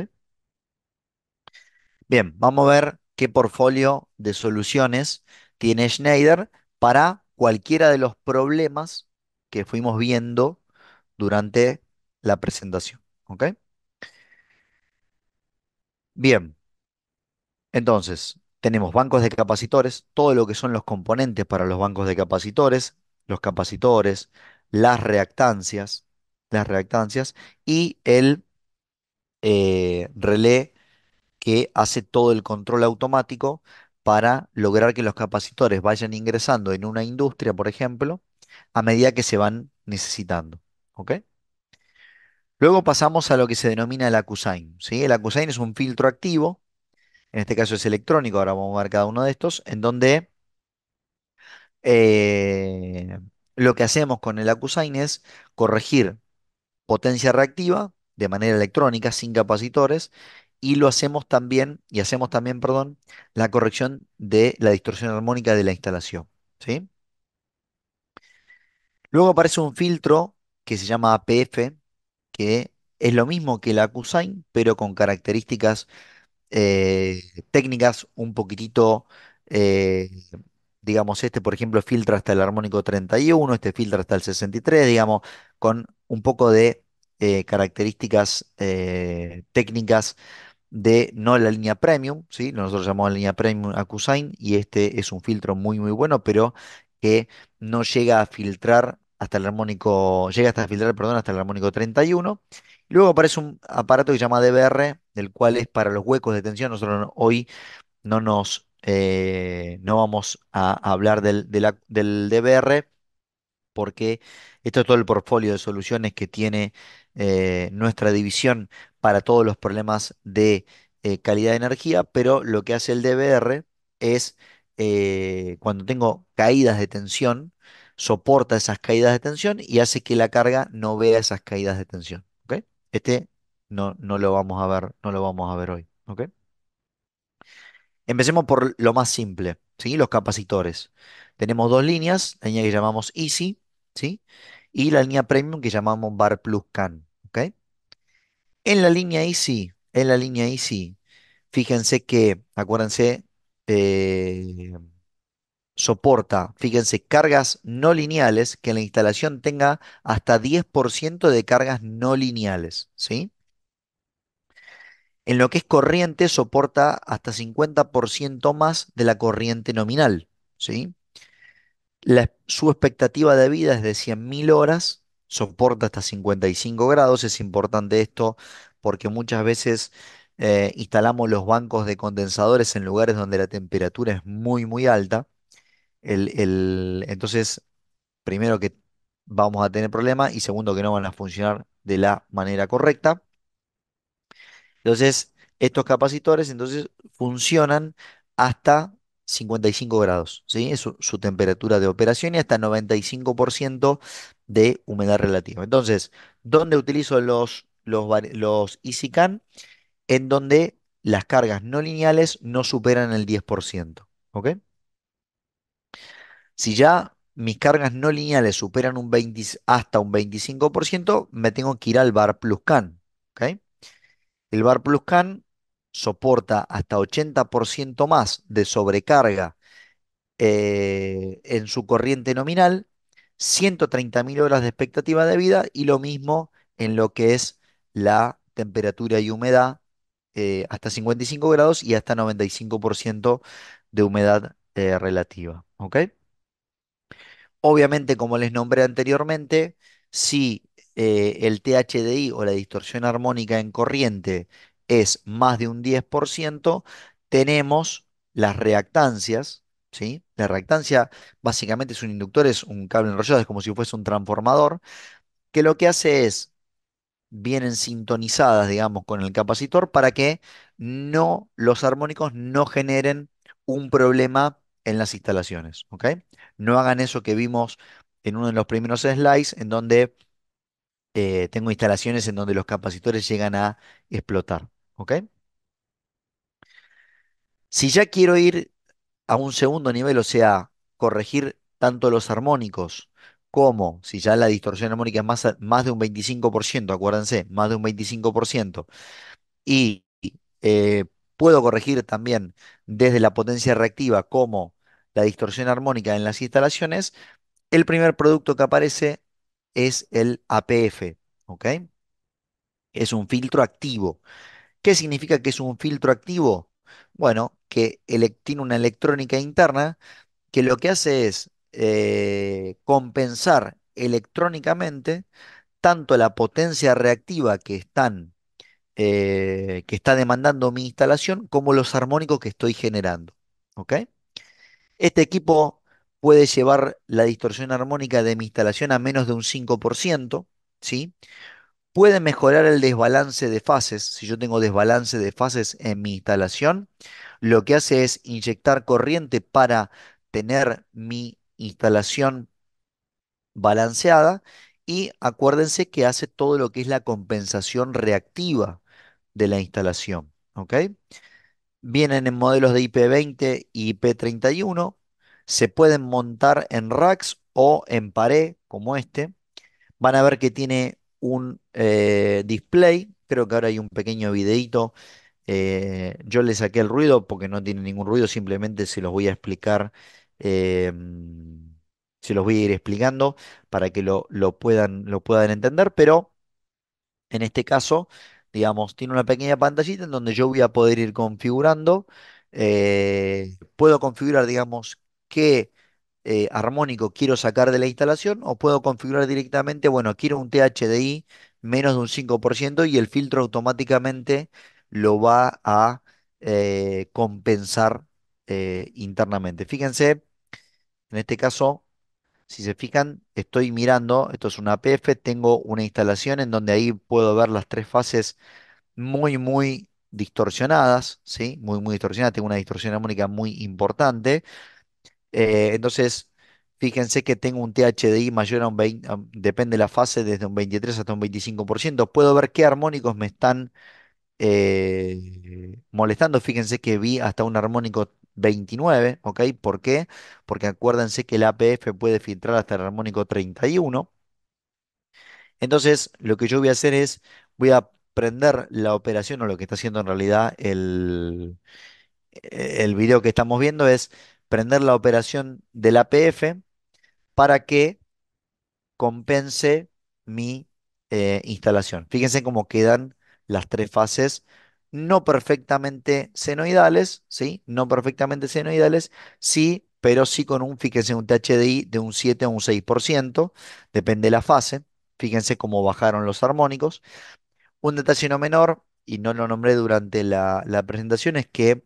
S2: Bien, vamos a ver qué portfolio de soluciones tiene Schneider para cualquiera de los problemas que fuimos viendo durante la presentación. ¿Ok? Bien, entonces tenemos bancos de capacitores, todo lo que son los componentes para los bancos de los capacitores, las reactancias y el relé que hace todo el control automático para lograr que los capacitores vayan ingresando en una industria, por ejemplo, a medida que se van necesitando. ¿Ok? Luego pasamos a lo que se denomina el Accusign, ¿sí? El Accusign es un filtro activo en este caso es electrónico, ahora vamos a ver cada uno de estos, en donde eh, lo que hacemos con el Accusign es corregir potencia reactiva de manera electrónica, sin capacitores, y lo hacemos también, perdón, la corrección de la distorsión armónica de la instalación. ¿Sí? Luego aparece un filtro que se llama APF, que es lo mismo que el Accusign, pero con características eh, técnicas un poquitito, eh, digamos, este por ejemplo filtra hasta el armónico 31, este filtra hasta el 63, digamos, con un poco de características técnicas de no la línea premium, ¿sí? Nosotros llamamos la línea premium Accusign y este es un filtro muy muy bueno, pero que no llega a filtrar hasta el armónico, llega hasta filtrar, perdón, hasta el armónico 31. Luego aparece un aparato que se llama DBR, del cual es para los huecos de tensión. Nosotros hoy no vamos a hablar del DBR porque esto es todo el portfolio de soluciones que tiene nuestra división para todos los problemas de calidad de energía, pero lo que hace el DVR es, cuando tengo caídas de tensión, soporta esas caídas de tensión y hace que la carga no vea esas caídas de tensión. ¿Ok? Este no lo vamos a ver, no lo vamos a ver hoy. ¿Ok? Empecemos por lo más simple, ¿sí? Los capacitores. Tenemos dos líneas, la línea que llamamos Easy, ¿sí? Y la línea Premium que llamamos Bar Plus Can, ¿ok? En la línea Easy, fíjense que, acuérdense, eh, soporta, fíjense, cargas no lineales, que la instalación tenga hasta 10% de cargas no lineales, ¿sí? En lo que es corriente, soporta hasta 50% más de la corriente nominal, ¿sí? Su expectativa de vida es de 100.000 horas, soporta hasta 55 grados. Es importante esto porque muchas veces instalamos los bancos de condensadores en lugares donde la temperatura es muy, muy alta. Entonces, primero que vamos a tener problemas y segundo que no van a funcionar de la manera correcta. Entonces, estos capacitores entonces funcionan hasta 55 grados, ¿sí? Es su temperatura de operación y hasta 95% de humedad relativa. Entonces, ¿dónde utilizo los EasyCAN? En donde las cargas no lineales no superan el 10%, ¿ok? Si ya mis cargas no lineales superan hasta un 25%, me tengo que ir al bar plus CAN, ¿ok? El Bar Plus Can soporta hasta 80% más de sobrecarga en su corriente nominal, 130.000 horas de expectativa de vida y lo mismo en lo que es la temperatura y humedad, hasta 55 grados y hasta 95% de humedad relativa. ¿Ok? Obviamente, como les nombré anteriormente, si el THDI o la distorsión armónica en corriente es más de un 10%, tenemos las reactancias, ¿sí? La reactancia básicamente es un inductor, es un cable enrollado, es como si fuese un transformador, que lo que hace es vienen sintonizadas, digamos, con el capacitor para que los armónicos no generen un problema en las instalaciones, ¿ok? No hagan eso que vimos en uno de los primeros slides, en donde tengo instalaciones en donde los capacitores llegan a explotar, ¿ok? Si ya quiero ir a un segundo nivel, o sea, corregir tanto los armónicos como si ya la distorsión armónica es más de un 25%, acuérdense, más de un 25%, y eh, puedo corregir también desde la potencia reactiva como la distorsión armónica en las instalaciones, el primer producto que aparece es el APF, ¿ok? Es un filtro activo. ¿Qué significa que es un filtro activo? Bueno, que tiene una electrónica interna que lo que hace es compensar electrónicamente tanto la potencia reactiva que está demandando mi instalación como los armónicos que estoy generando. ¿Ok? Este equipo puede llevar la distorsión armónica de mi instalación a menos de un 5%, ¿sí? Puede mejorar el desbalance de fases, si yo tengo desbalance de fases en mi instalación, lo que hace es inyectar corriente para tener mi instalación balanceada y acuérdense que hace todo lo que es la compensación reactiva de la instalación. ¿Ok? Vienen en modelos de IP20 y IP31. Se pueden montar en racks o en pared, como este. Van a ver que tiene un display. Creo que ahora hay un pequeño videíto. Yo le saqué el ruido porque no tiene ningún ruido. Simplemente se los voy a explicar. Se los voy a ir explicando para que lo puedan entender. Pero en este caso, digamos, tiene una pequeña pantallita en donde yo voy a poder ir configurando. Puedo configurar, digamos, qué armónico quiero sacar de la instalación o puedo configurar directamente, bueno, quiero un THDI menos de un 5% y el filtro automáticamente lo va a compensar internamente. Fíjense, en este caso. Si se fijan, estoy mirando, esto es una APF, tengo una instalación en donde ahí puedo ver las tres fases muy, muy distorsionadas, ¿sí? Muy, muy distorsionadas, tengo una distorsión armónica muy importante. Entonces, fíjense que tengo un THDI mayor a un 20, depende de la fase, desde un 23 hasta un 25%. Puedo ver qué armónicos me están molestando. Fíjense que vi hasta un armónico 29, ¿ok? ¿Por qué? Porque acuérdense que el APF puede filtrar hasta el armónico 31. Entonces, lo que yo voy a hacer es, voy a prender la operación, o lo que está haciendo en realidad el video que estamos viendo es prender la operación del APF para que compense mi instalación. Fíjense cómo quedan las tres fases no perfectamente senoidales, ¿sí? No perfectamente senoidales, sí, pero sí con fíjense, un THDI de un 7 a un 6%, depende de la fase. Fíjense cómo bajaron los armónicos. Un detalle no menor, y no lo nombré durante la presentación, es que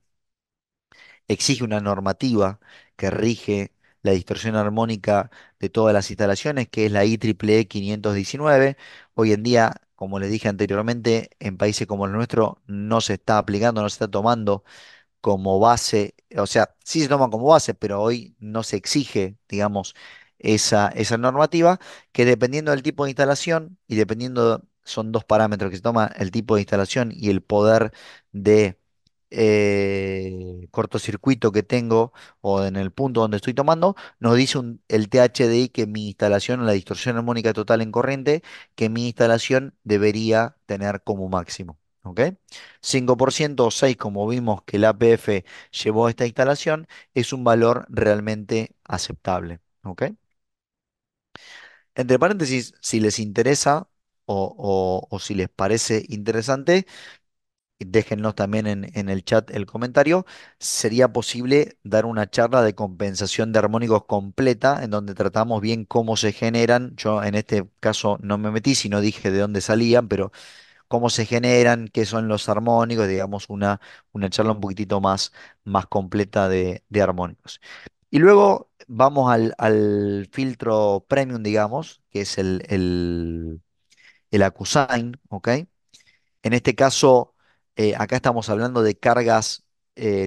S2: exige una normativa que rige la distorsión armónica de todas las instalaciones, que es la IEEE 519. Hoy en día, como les dije anteriormente, en países como el nuestro no se está aplicando, no se está tomando como base, o sea, sí se toma como base, pero hoy no se exige, digamos, esa normativa, que dependiendo del tipo de instalación y dependiendo, son dos parámetros que se toma, el tipo de instalación y el poder de cortocircuito que tengo o en el punto donde estoy tomando, nos dice el THDI que mi instalación, la distorsión armónica total en corriente, que mi instalación debería tener como máximo. ¿Ok? 5% o 6, como vimos que el APF llevó a esta instalación, es un valor realmente aceptable. ¿Ok? Entre paréntesis, si les interesa o si les parece interesante, déjennos también en el chat el comentario. Sería posible dar una charla de compensación de armónicos completa, en donde tratamos bien cómo se generan. Yo en este caso no me metí, sino dije de dónde salían, pero cómo se generan, qué son los armónicos, digamos, una charla un poquitito más completa de armónicos. Y luego vamos al filtro premium, digamos, que es el Accusign, ¿ok? En este caso, acá estamos hablando de cargas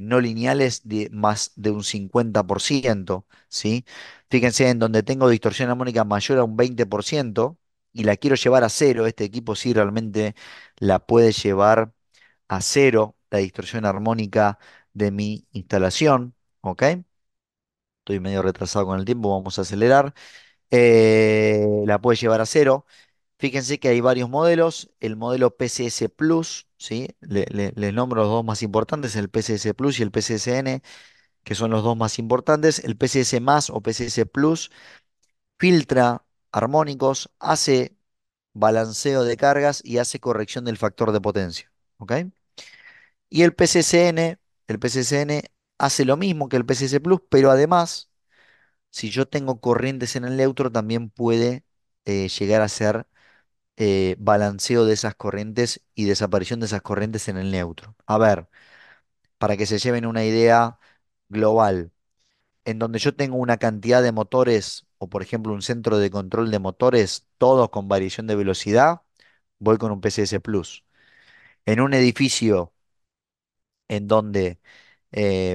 S2: no lineales de más de un 50%, ¿sí? Fíjense, en donde tengo distorsión armónica mayor a un 20% y la quiero llevar a cero, este equipo sí realmente la puede llevar a cero, la distorsión armónica de mi instalación, ¿ok? Estoy medio retrasado con el tiempo, vamos a acelerar. La puede llevar a cero. Fíjense que hay varios modelos. El modelo PCS Plus, ¿sí? Les nombro los dos más importantes, el PCS Plus y el PCSN, que son los dos más importantes. El PCS Más o PCS Plus filtra armónicos, hace balanceo de cargas y hace corrección del factor de potencia. ¿Ok? Y el PCSN hace lo mismo que el PCS Plus, pero además, si yo tengo corrientes en el neutro, también puede llegar a ser balanceo de esas corrientes y desaparición de esas corrientes en el neutro. A ver, para que se lleven una idea global, en donde yo tengo una cantidad de motores, o por ejemplo un centro de control de motores, todos con variación de velocidad, voy con un PCS Plus. En un edificio en donde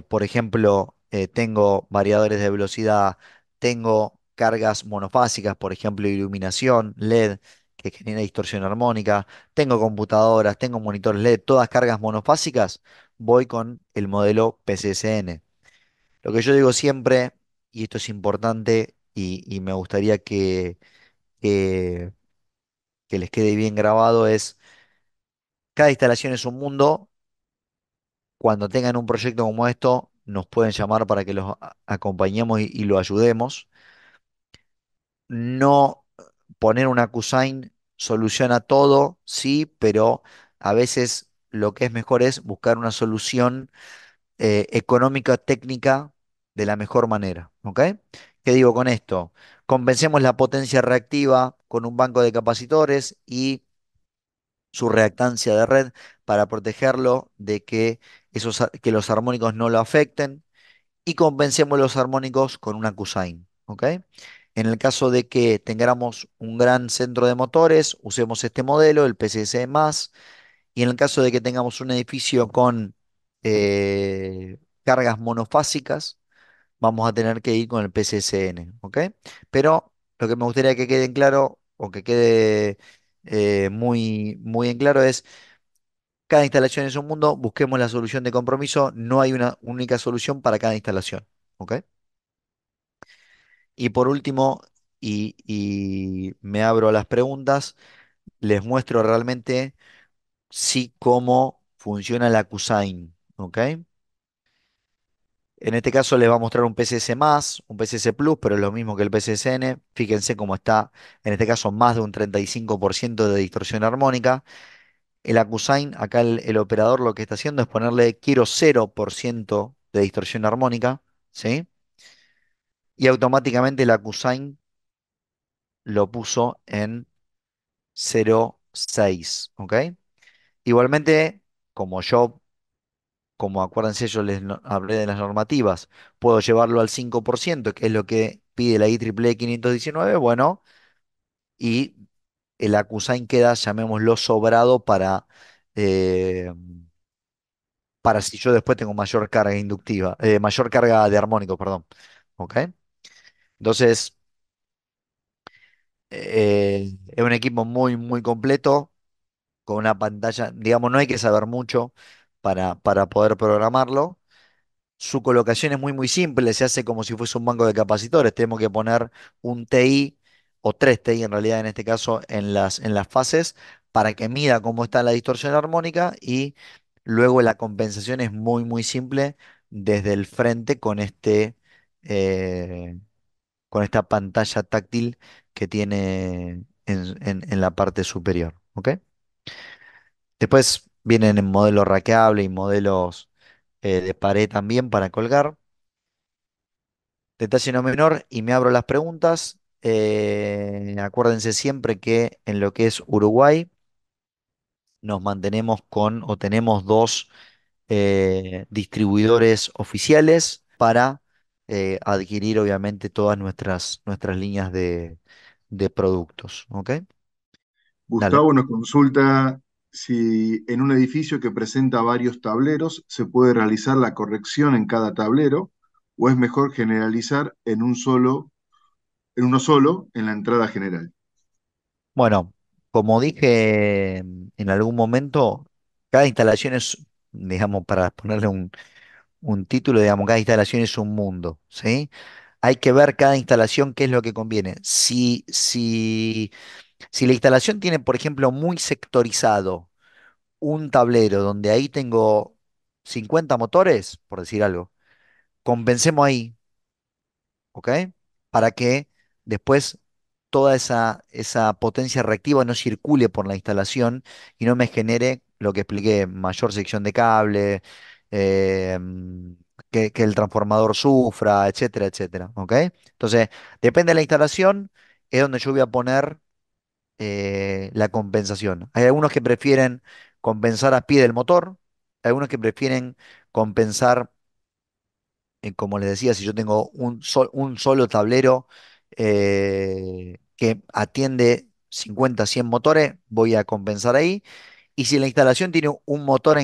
S2: Por ejemplo, tengo variadores de velocidad, tengo cargas monofásicas, por ejemplo, iluminación LED que genera distorsión armónica, tengo computadoras, tengo monitores LED, todas cargas monofásicas, voy con el modelo PCSN. Lo que yo digo siempre, y esto es importante y me gustaría que, que les quede bien grabado, es cada instalación es un mundo. Cuando tengan un proyecto como esto, nos pueden llamar para que los acompañemos y lo ayudemos. No poner una Cusain soluciona todo, sí, pero a veces lo que es mejor es buscar una solución económica, técnica, de la mejor manera. ¿Ok? ¿Qué digo con esto? Compensemos la potencia reactiva con un banco de capacitores y su reactancia de red para protegerlo de que, que los armónicos no lo afecten y compensemos los armónicos con una Cusain. ¿Ok? En el caso de que tengamos un gran centro de motores, usemos este modelo, el PCS más, y en el caso de que tengamos un edificio con cargas monofásicas, vamos a tener que ir con el PCSN. ¿Ok? Pero lo que me gustaría que quede en claro, o que quede muy en claro es, cada instalación es un mundo, busquemos la solución de compromiso, no hay una única solución para cada instalación. ¿Ok? Y por último, y me abro a las preguntas, les muestro realmente sí cómo funciona la Cusain. ¿Ok? En este caso les va a mostrar un PCS más, un PCS Plus, pero es lo mismo que el PCSN. Fíjense cómo está, en este caso, más de un 35% de distorsión armónica. El Acusign, acá el operador lo que está haciendo es ponerle quiero 0% de distorsión armónica, ¿sí? Y automáticamente el Acusign lo puso en 0,6, ¿ok? Igualmente, como yo, como acuérdense, yo hablé de las normativas, puedo llevarlo al 5%, que es lo que pide la IEEE 519, bueno, y el Acusign queda, llamémoslo, sobrado eh, para si yo después tengo mayor carga inductiva, mayor carga de armónico, perdón. ¿Ok? Entonces, es un equipo muy completo, con una pantalla, digamos, no hay que saber mucho para poder programarlo. Su colocación es muy simple, se hace como si fuese un banco de capacitores. Tenemos que poner un TI o tres TI en realidad en este caso en las fases para que mida cómo está la distorsión armónica y luego la compensación es muy simple desde el frente con eh, con esta pantalla táctil que tiene en la parte superior. ¿Ok? Después vienen en modelo raqueable y modelos de pared también para colgar. Detalle no menor, y me abro las preguntas. Acuérdense siempre que en lo que es Uruguay nos mantenemos con o tenemos dos distribuidores oficiales para adquirir obviamente todas nuestras líneas de productos. ¿Ok? Dale.
S3: Gustavo nos consulta si en un edificio que presenta varios tableros se puede realizar la corrección en cada tablero o es mejor generalizar en uno solo en la entrada general.
S2: Bueno, como dije en algún momento, cada instalación es, digamos, para ponerle un título, digamos, cada instalación es un mundo, ¿sí? Hay que ver cada instalación qué es lo que conviene. Si la instalación tiene, por ejemplo, muy sectorizado un tablero donde ahí tengo 50 motores, por decir algo, compensemos ahí, ¿ok? Para que después toda esa potencia reactiva no circule por la instalación y no me genere lo que expliqué, mayor sección de cable, eh, mm, que el transformador sufra, etcétera, ¿ok? Entonces, depende de la instalación, es donde yo voy a poner la compensación. Hay algunos que prefieren compensar a pie del motor, hay algunos que prefieren compensar como les decía, si yo tengo un solo tablero que atiende 50, 100 motores, voy a compensar ahí. Y si la instalación tiene un motor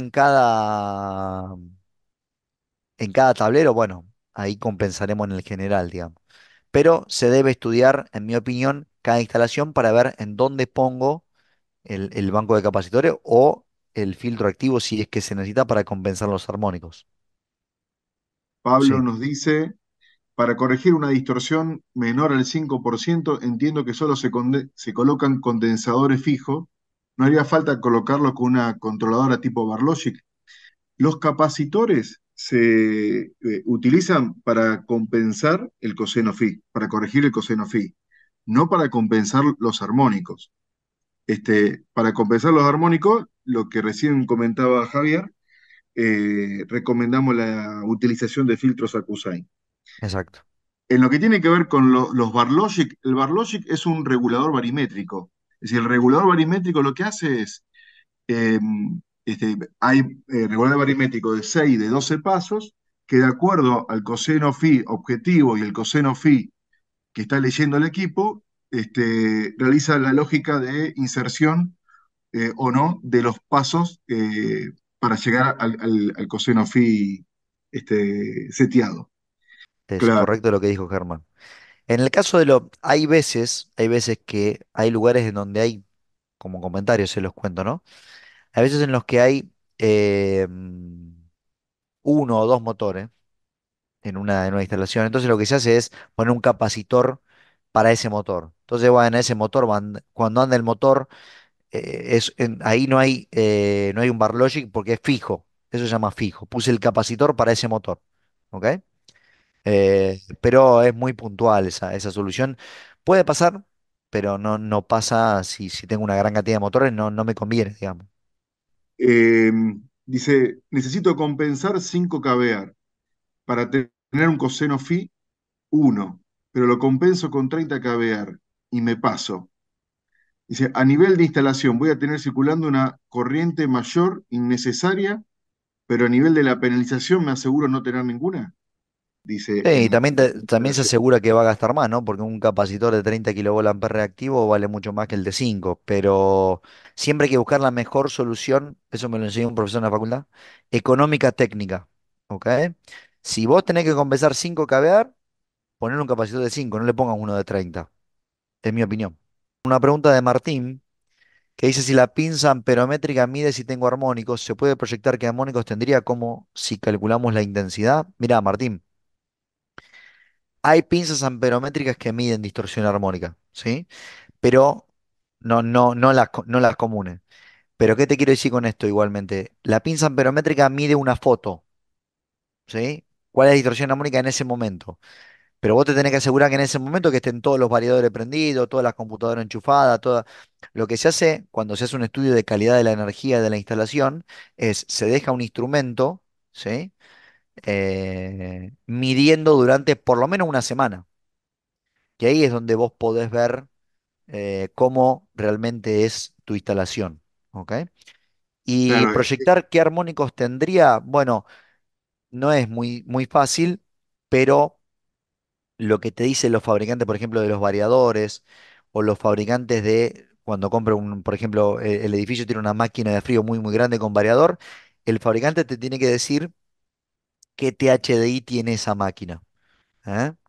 S2: en cada tablero, bueno, ahí compensaremos en el general, digamos. Pero se debe estudiar, en mi opinión, cada instalación para ver en dónde pongo el banco de capacitores o el filtro activo si es que se necesita para compensar los armónicos.
S3: Pablo
S2: Sí,
S3: nos dice, para corregir una distorsión menor al 5%, entiendo que solo se colocan condensadores fijos. No haría falta colocarlo con una controladora tipo Barlogic. Los capacitores se utilizan para compensar el coseno phi, para corregir el coseno phi, no para compensar los armónicos. Para compensar los armónicos, lo que recién comentaba Javier, recomendamos la utilización de filtros Acusain.
S2: exacto.
S3: En lo que tiene que ver con los Barlogic, el Barlogic es un regulador barimétrico. Es decir, el regulador barimétrico lo que hace es, eh, hay regulador barimétrico de 6 de 12 pasos, que de acuerdo al coseno phi objetivo y el coseno phi que está leyendo el equipo, realiza la lógica de inserción o no de los pasos para llegar al coseno phi seteado.
S2: Es
S3: Claro.
S2: correcto lo que dijo Germán. En el caso de lo, hay veces que hay lugares en donde hay, como comentarios se los cuento, ¿no? Hay veces en los que hay uno o dos motores en una instalación. Entonces lo que se hace es poner un capacitor para ese motor. Entonces, bueno, ese motor, cuando anda el motor, ahí no hay un bar logic porque es fijo. Eso se llama fijo. Puse el capacitor para ese motor. ¿Ok? Pero es muy puntual esa solución. Puede pasar, pero no pasa si tengo una gran cantidad de motores, no me conviene, digamos.
S3: Eh, Dice, necesito compensar 5 kVA para tener un coseno phi 1, pero lo compenso con 30 kVA y me paso. Dice, a nivel de instalación voy a tener circulando una corriente mayor innecesaria, pero a nivel de la penalización me aseguro no tener ninguna, dice
S2: Sí, y
S3: en
S2: también
S3: la
S2: también se
S3: instalación.
S2: asegura que va a gastar más, ¿no? Porque un capacitor de 30 kilovolt reactivo vale mucho más que el de 5, pero siempre hay que buscar la mejor solución, eso me lo enseñó un profesor en la facultad, económica técnica, ¿ok? Si vos tenés que compensar 5 kVA, poner un capacitor de 5, no le pongas uno de 30, es mi opinión. Una pregunta de Martín, que dice si la pinza amperométrica mide si tengo armónicos, ¿se puede proyectar qué armónicos tendría como si calculamos la intensidad? Mira, Martín. Hay pinzas amperométricas que miden distorsión armónica, ¿sí? Pero no las comunes. Pero ¿qué te quiero decir con esto igualmente? La pinza amperométrica mide una foto, ¿sí? ¿Cuál es la distorsión armónica en ese momento? Pero vos te tenés que asegurar que en ese momento que estén todos los variadores prendidos, todas las computadoras enchufadas, toda. Lo que se hace cuando se hace un estudio de calidad de la energía de la instalación es se deja un instrumento, ¿sí? Midiendo durante por lo menos una semana. Que ahí es donde vos podés ver cómo realmente es tu instalación. ¿Ok? Y
S3: Claro,
S2: proyectar qué armónicos tendría, bueno, no es muy fácil, pero lo que te dicen los fabricantes, por ejemplo, de los variadores o los fabricantes de cuando compra por ejemplo, el edificio tiene una máquina de frío muy grande con variador, el fabricante te tiene que decir qué THDI tiene esa máquina.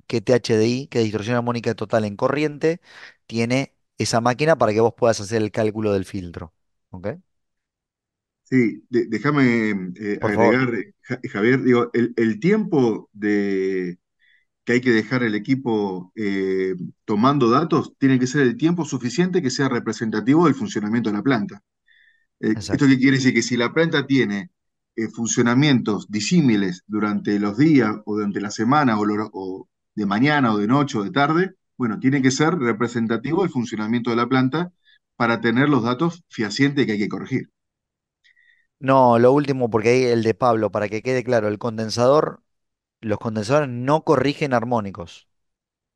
S2: ¿Qué THDI, qué distorsión armónica total en corriente tiene esa máquina para que vos puedas hacer el cálculo del filtro? ¿Ok?
S3: sí, déjame
S2: Por favor.
S3: agregar, Javier, digo, el tiempo que hay que dejar el equipo tomando datos tiene que ser el tiempo suficiente que sea representativo del funcionamiento de la planta. ¿Esto
S2: Exacto.
S3: qué quiere decir? Que si la planta tiene funcionamientos disímiles durante los días o durante la semana o de mañana o de noche o de tarde, bueno, tiene que ser representativo del funcionamiento de la planta para tener los datos fehacientes que hay que corregir.
S2: No, lo último, porque ahí el de Pablo, para que quede claro, los condensadores no corrigen armónicos.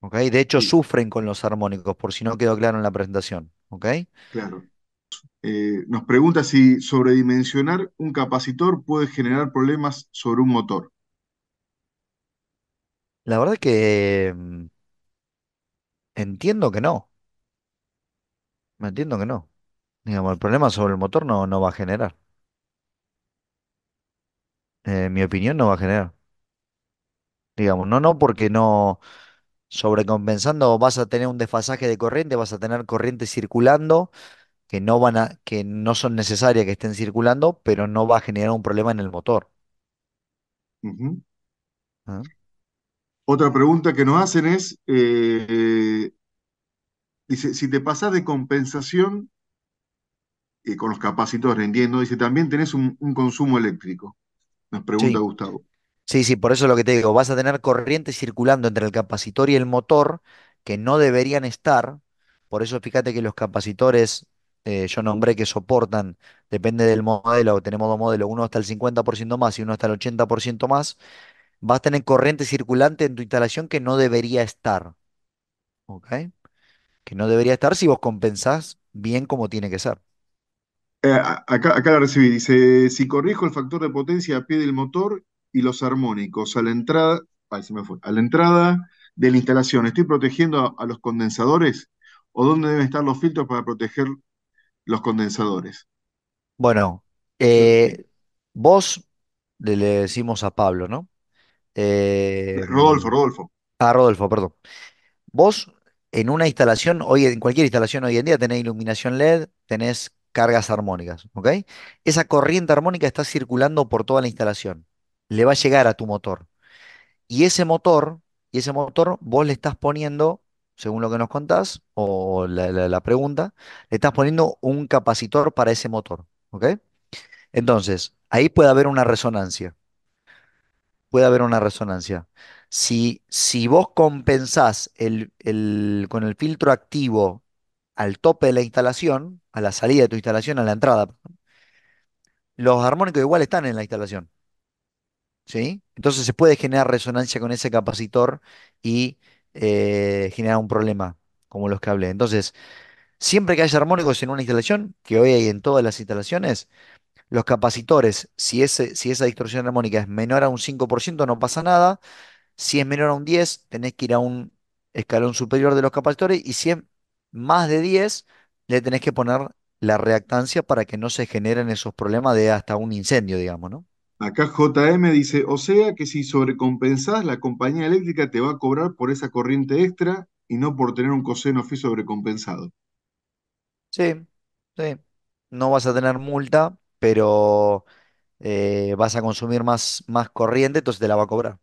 S2: ¿Ok? De hecho,
S3: Sí,
S2: sufren con los armónicos, por si no quedó claro en la presentación. ¿Ok?
S3: claro. Nos pregunta si sobredimensionar un capacitor puede generar problemas sobre un motor.
S2: La verdad que entiendo que no. Me entiendo que no. Digamos, el problema sobre el motor no va a generar. Mi opinión no va a generar. digamos, no porque no sobrecompensando vas a tener un desfasaje de corriente, vas a tener corrientes circulando que no son necesarias que estén circulando, pero no va a generar un problema en el motor.
S3: Ujú.
S2: ¿Ah?
S3: Otra pregunta que nos hacen es, dice, si te pasas de compensación con los capacitores, entiendo, dice, también tenés un consumo eléctrico, nos pregunta
S2: Sí,
S3: Gustavo.
S2: sí, por eso es lo que te digo, vas a tener corriente circulando entre el capacitor y el motor que no deberían estar. Por eso fíjate que los capacitores, yo nombré que soportan, depende del modelo, tenemos dos modelos, uno hasta el 50% más y uno hasta el 80% más, vas a tener corriente circulante en tu instalación que no debería estar, ¿ok? Que no debería estar si vos compensás bien como tiene que ser.
S3: Acá la recibí, dice, si corrijo el factor de potencia a pie del motor y los armónicos a la entrada, ay, se me fue, a la entrada de la instalación, ¿estoy protegiendo a los condensadores? ¿O dónde deben estar los filtros para proteger los condensadores?
S2: Bueno,
S3: Eso,
S2: vos le decimos a Pablo, ¿no? Eh,
S3: Rodolfo.
S2: Rodolfo, perdón. Vos en una instalación, hoy en cualquier instalación hoy en día tenés iluminación LED, tenés cargas armónicas, ¿ok? Esa corriente armónica está circulando por toda la instalación. Le va a llegar a tu motor. Y ese motor vos le estás poniendo, según lo que nos contás, o la pregunta, le estás poniendo un capacitor para ese motor, ¿ok? Entonces, ahí puede haber una resonancia. Puede haber una resonancia. Si vos compensás con el filtro activo al tope de la instalación, a la salida de tu instalación, a la entrada, los armónicos igual están en la instalación, ¿sí? Entonces se puede generar resonancia con ese capacitor y generar un problema, como los que hablé. Entonces, siempre que haya armónicos en una instalación, que hoy hay en todas las instalaciones, los capacitores, si esa distorsión armónica es menor a un 5% no pasa nada. Si es menor a un 10 tenés que ir a un escalón superior de los capacitores. Y si es más de 10 le tenés que poner la reactancia para que no se generen esos problemas de hasta un incendio, digamos, ¿no?
S3: acá JM dice, o sea que si sobrecompensás, la compañía eléctrica te va a cobrar por esa corriente extra y no por tener un coseno phi sobrecompensado.
S2: Sí, sí. No vas a tener multa, pero vas a consumir más corriente, entonces te la va a cobrar.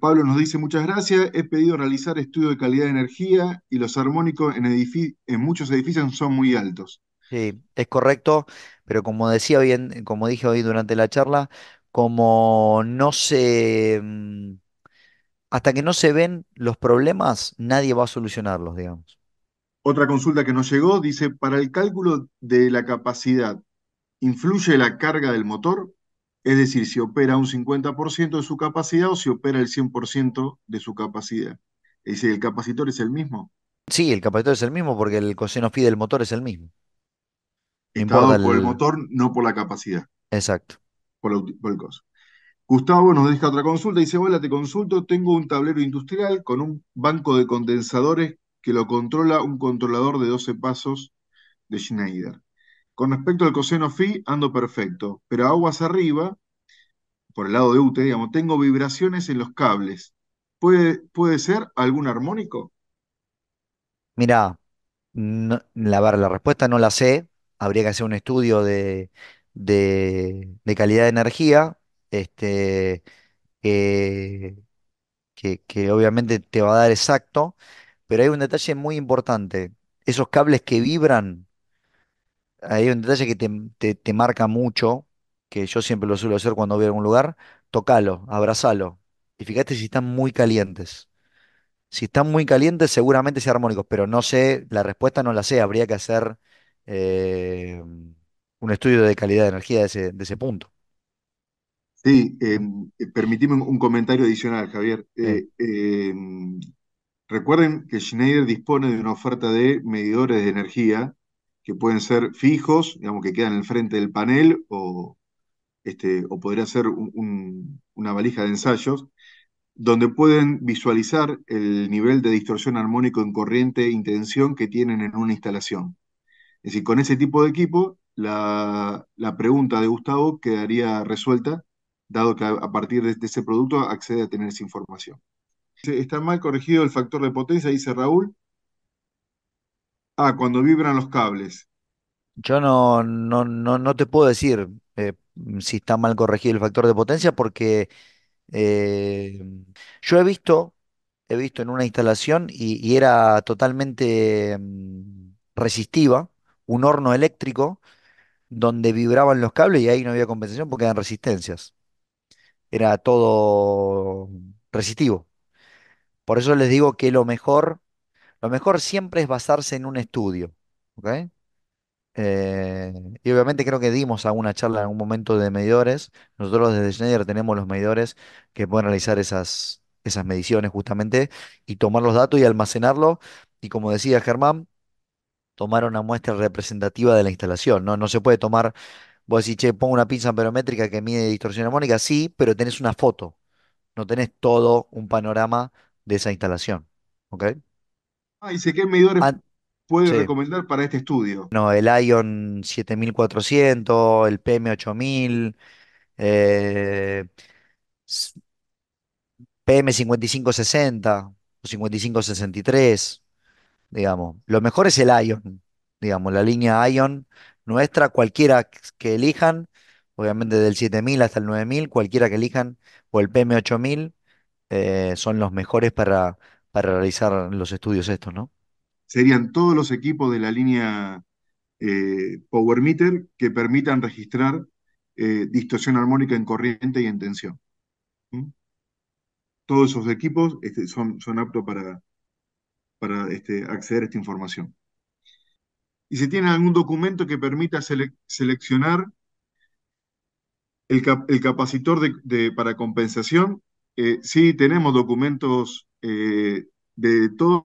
S3: Pablo nos dice, muchas gracias, he pedido realizar estudio de calidad de energía y los armónicos en muchos edificios son muy altos.
S2: Sí, es correcto, pero como decía bien, como dije hoy durante la charla, como no se, hasta que no se ven los problemas, nadie va a solucionarlos, digamos.
S3: Otra consulta que nos llegó dice, para el cálculo de la capacidad, ¿influye la carga del motor? Es decir, si opera un 50% de su capacidad o si opera el 100% de su capacidad. Es decir, ¿el capacitor es el mismo?
S2: Sí, el capacitor es el mismo porque el coseno phi del motor es el mismo. No
S3: Está
S2: importa
S3: dado por el
S2: el...
S3: motor, no por la capacidad,
S2: Exacto.
S3: por el costo. Gustavo nos deja otra consulta, dice, hola, te consulto, tengo un tablero industrial con un banco de condensadores que lo controla un controlador de 12 pasos de Schneider. Con respecto al coseno phi, ando perfecto, pero aguas arriba, por el lado de UTE, digamos, tengo vibraciones en los cables. ¿Puede ser algún armónico?
S2: Mira, la respuesta no la sé. Habría que hacer un estudio de calidad de energía, este, que, que obviamente te va a dar exacto, pero hay un detalle muy importante. Esos cables que vibran, hay un detalle que te marca mucho, que yo siempre lo suelo hacer cuando voy a algún lugar, tocalo, abrazalo, y fíjate si están muy calientes. Si están muy calientes, seguramente sean armónicos, pero no sé, la respuesta no la sé, habría que hacer un estudio de calidad de energía de ese punto.
S3: Sí, permitime un comentario adicional, Javier.
S2: Sí,
S3: Recuerden que Schneider dispone de una oferta de medidores de energía que pueden ser fijos, digamos que quedan en el frente del panel, o podría ser una valija de ensayos, donde pueden visualizar el nivel de distorsión armónico en corriente e intención que tienen en una instalación. Es decir, con ese tipo de equipo, la pregunta de Gustavo quedaría resuelta dado que a partir de ese producto accede a tener esa información. Está mal corregido el factor de potencia, dice Raúl. Ah, cuando vibran los cables.
S2: Yo no te puedo decir si está mal corregido el factor de potencia porque eh, yo he visto en una instalación y era totalmente resistiva, un horno eléctrico donde vibraban los cables y ahí no había compensación porque eran resistencias. Era todo resistivo. Por eso les digo que lo mejor siempre es basarse en un estudio. ¿Ok? Eh, y obviamente creo que dimos alguna charla en algún momento de medidores. Nosotros desde Schneider tenemos los medidores que pueden realizar esas mediciones justamente y tomar los datos y almacenarlos. Y como decía Germán, tomar una muestra representativa de la instalación. No se puede tomar, vos decís, che, pongo una pinza amperométrica que mide distorsión armónica, sí, pero tenés una foto, no tenés todo un panorama de esa instalación. ¿Ok?
S3: Ah, dice, ¿qué medidores
S2: Ah,
S3: puede
S2: sí.
S3: recomendar para este estudio?
S2: No, el Ion 7400, el PM 8000, eh, s- PM 5560 o 5563, digamos. Lo mejor es el Ion, digamos, la línea Ion nuestra, cualquiera que elijan, obviamente del 7000 hasta el 9000, cualquiera que elijan, o el PM 8000, son los mejores para realizar los estudios estos, ¿no?
S3: Serían todos los equipos de la línea Power Meter que permitan registrar distorsión armónica en corriente y en tensión. ¿Mm? Todos esos equipos son aptos para acceder a esta información. Y si tienen algún documento que permita seleccionar el capacitor para compensación, sí tenemos documentos de toda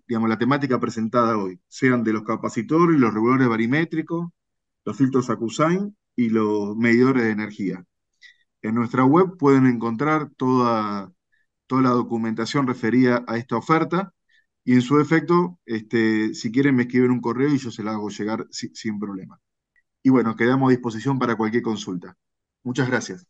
S3: digamos, la temática presentada hoy, sean de los capacitores, los reguladores barimétricos, los filtros Acusain y los medidores de energía. En nuestra web pueden encontrar toda la documentación referida a esta oferta y en su defecto, si quieren me escriben un correo y yo se la hago llegar sin problema. Y bueno, quedamos a disposición para cualquier consulta. Muchas gracias.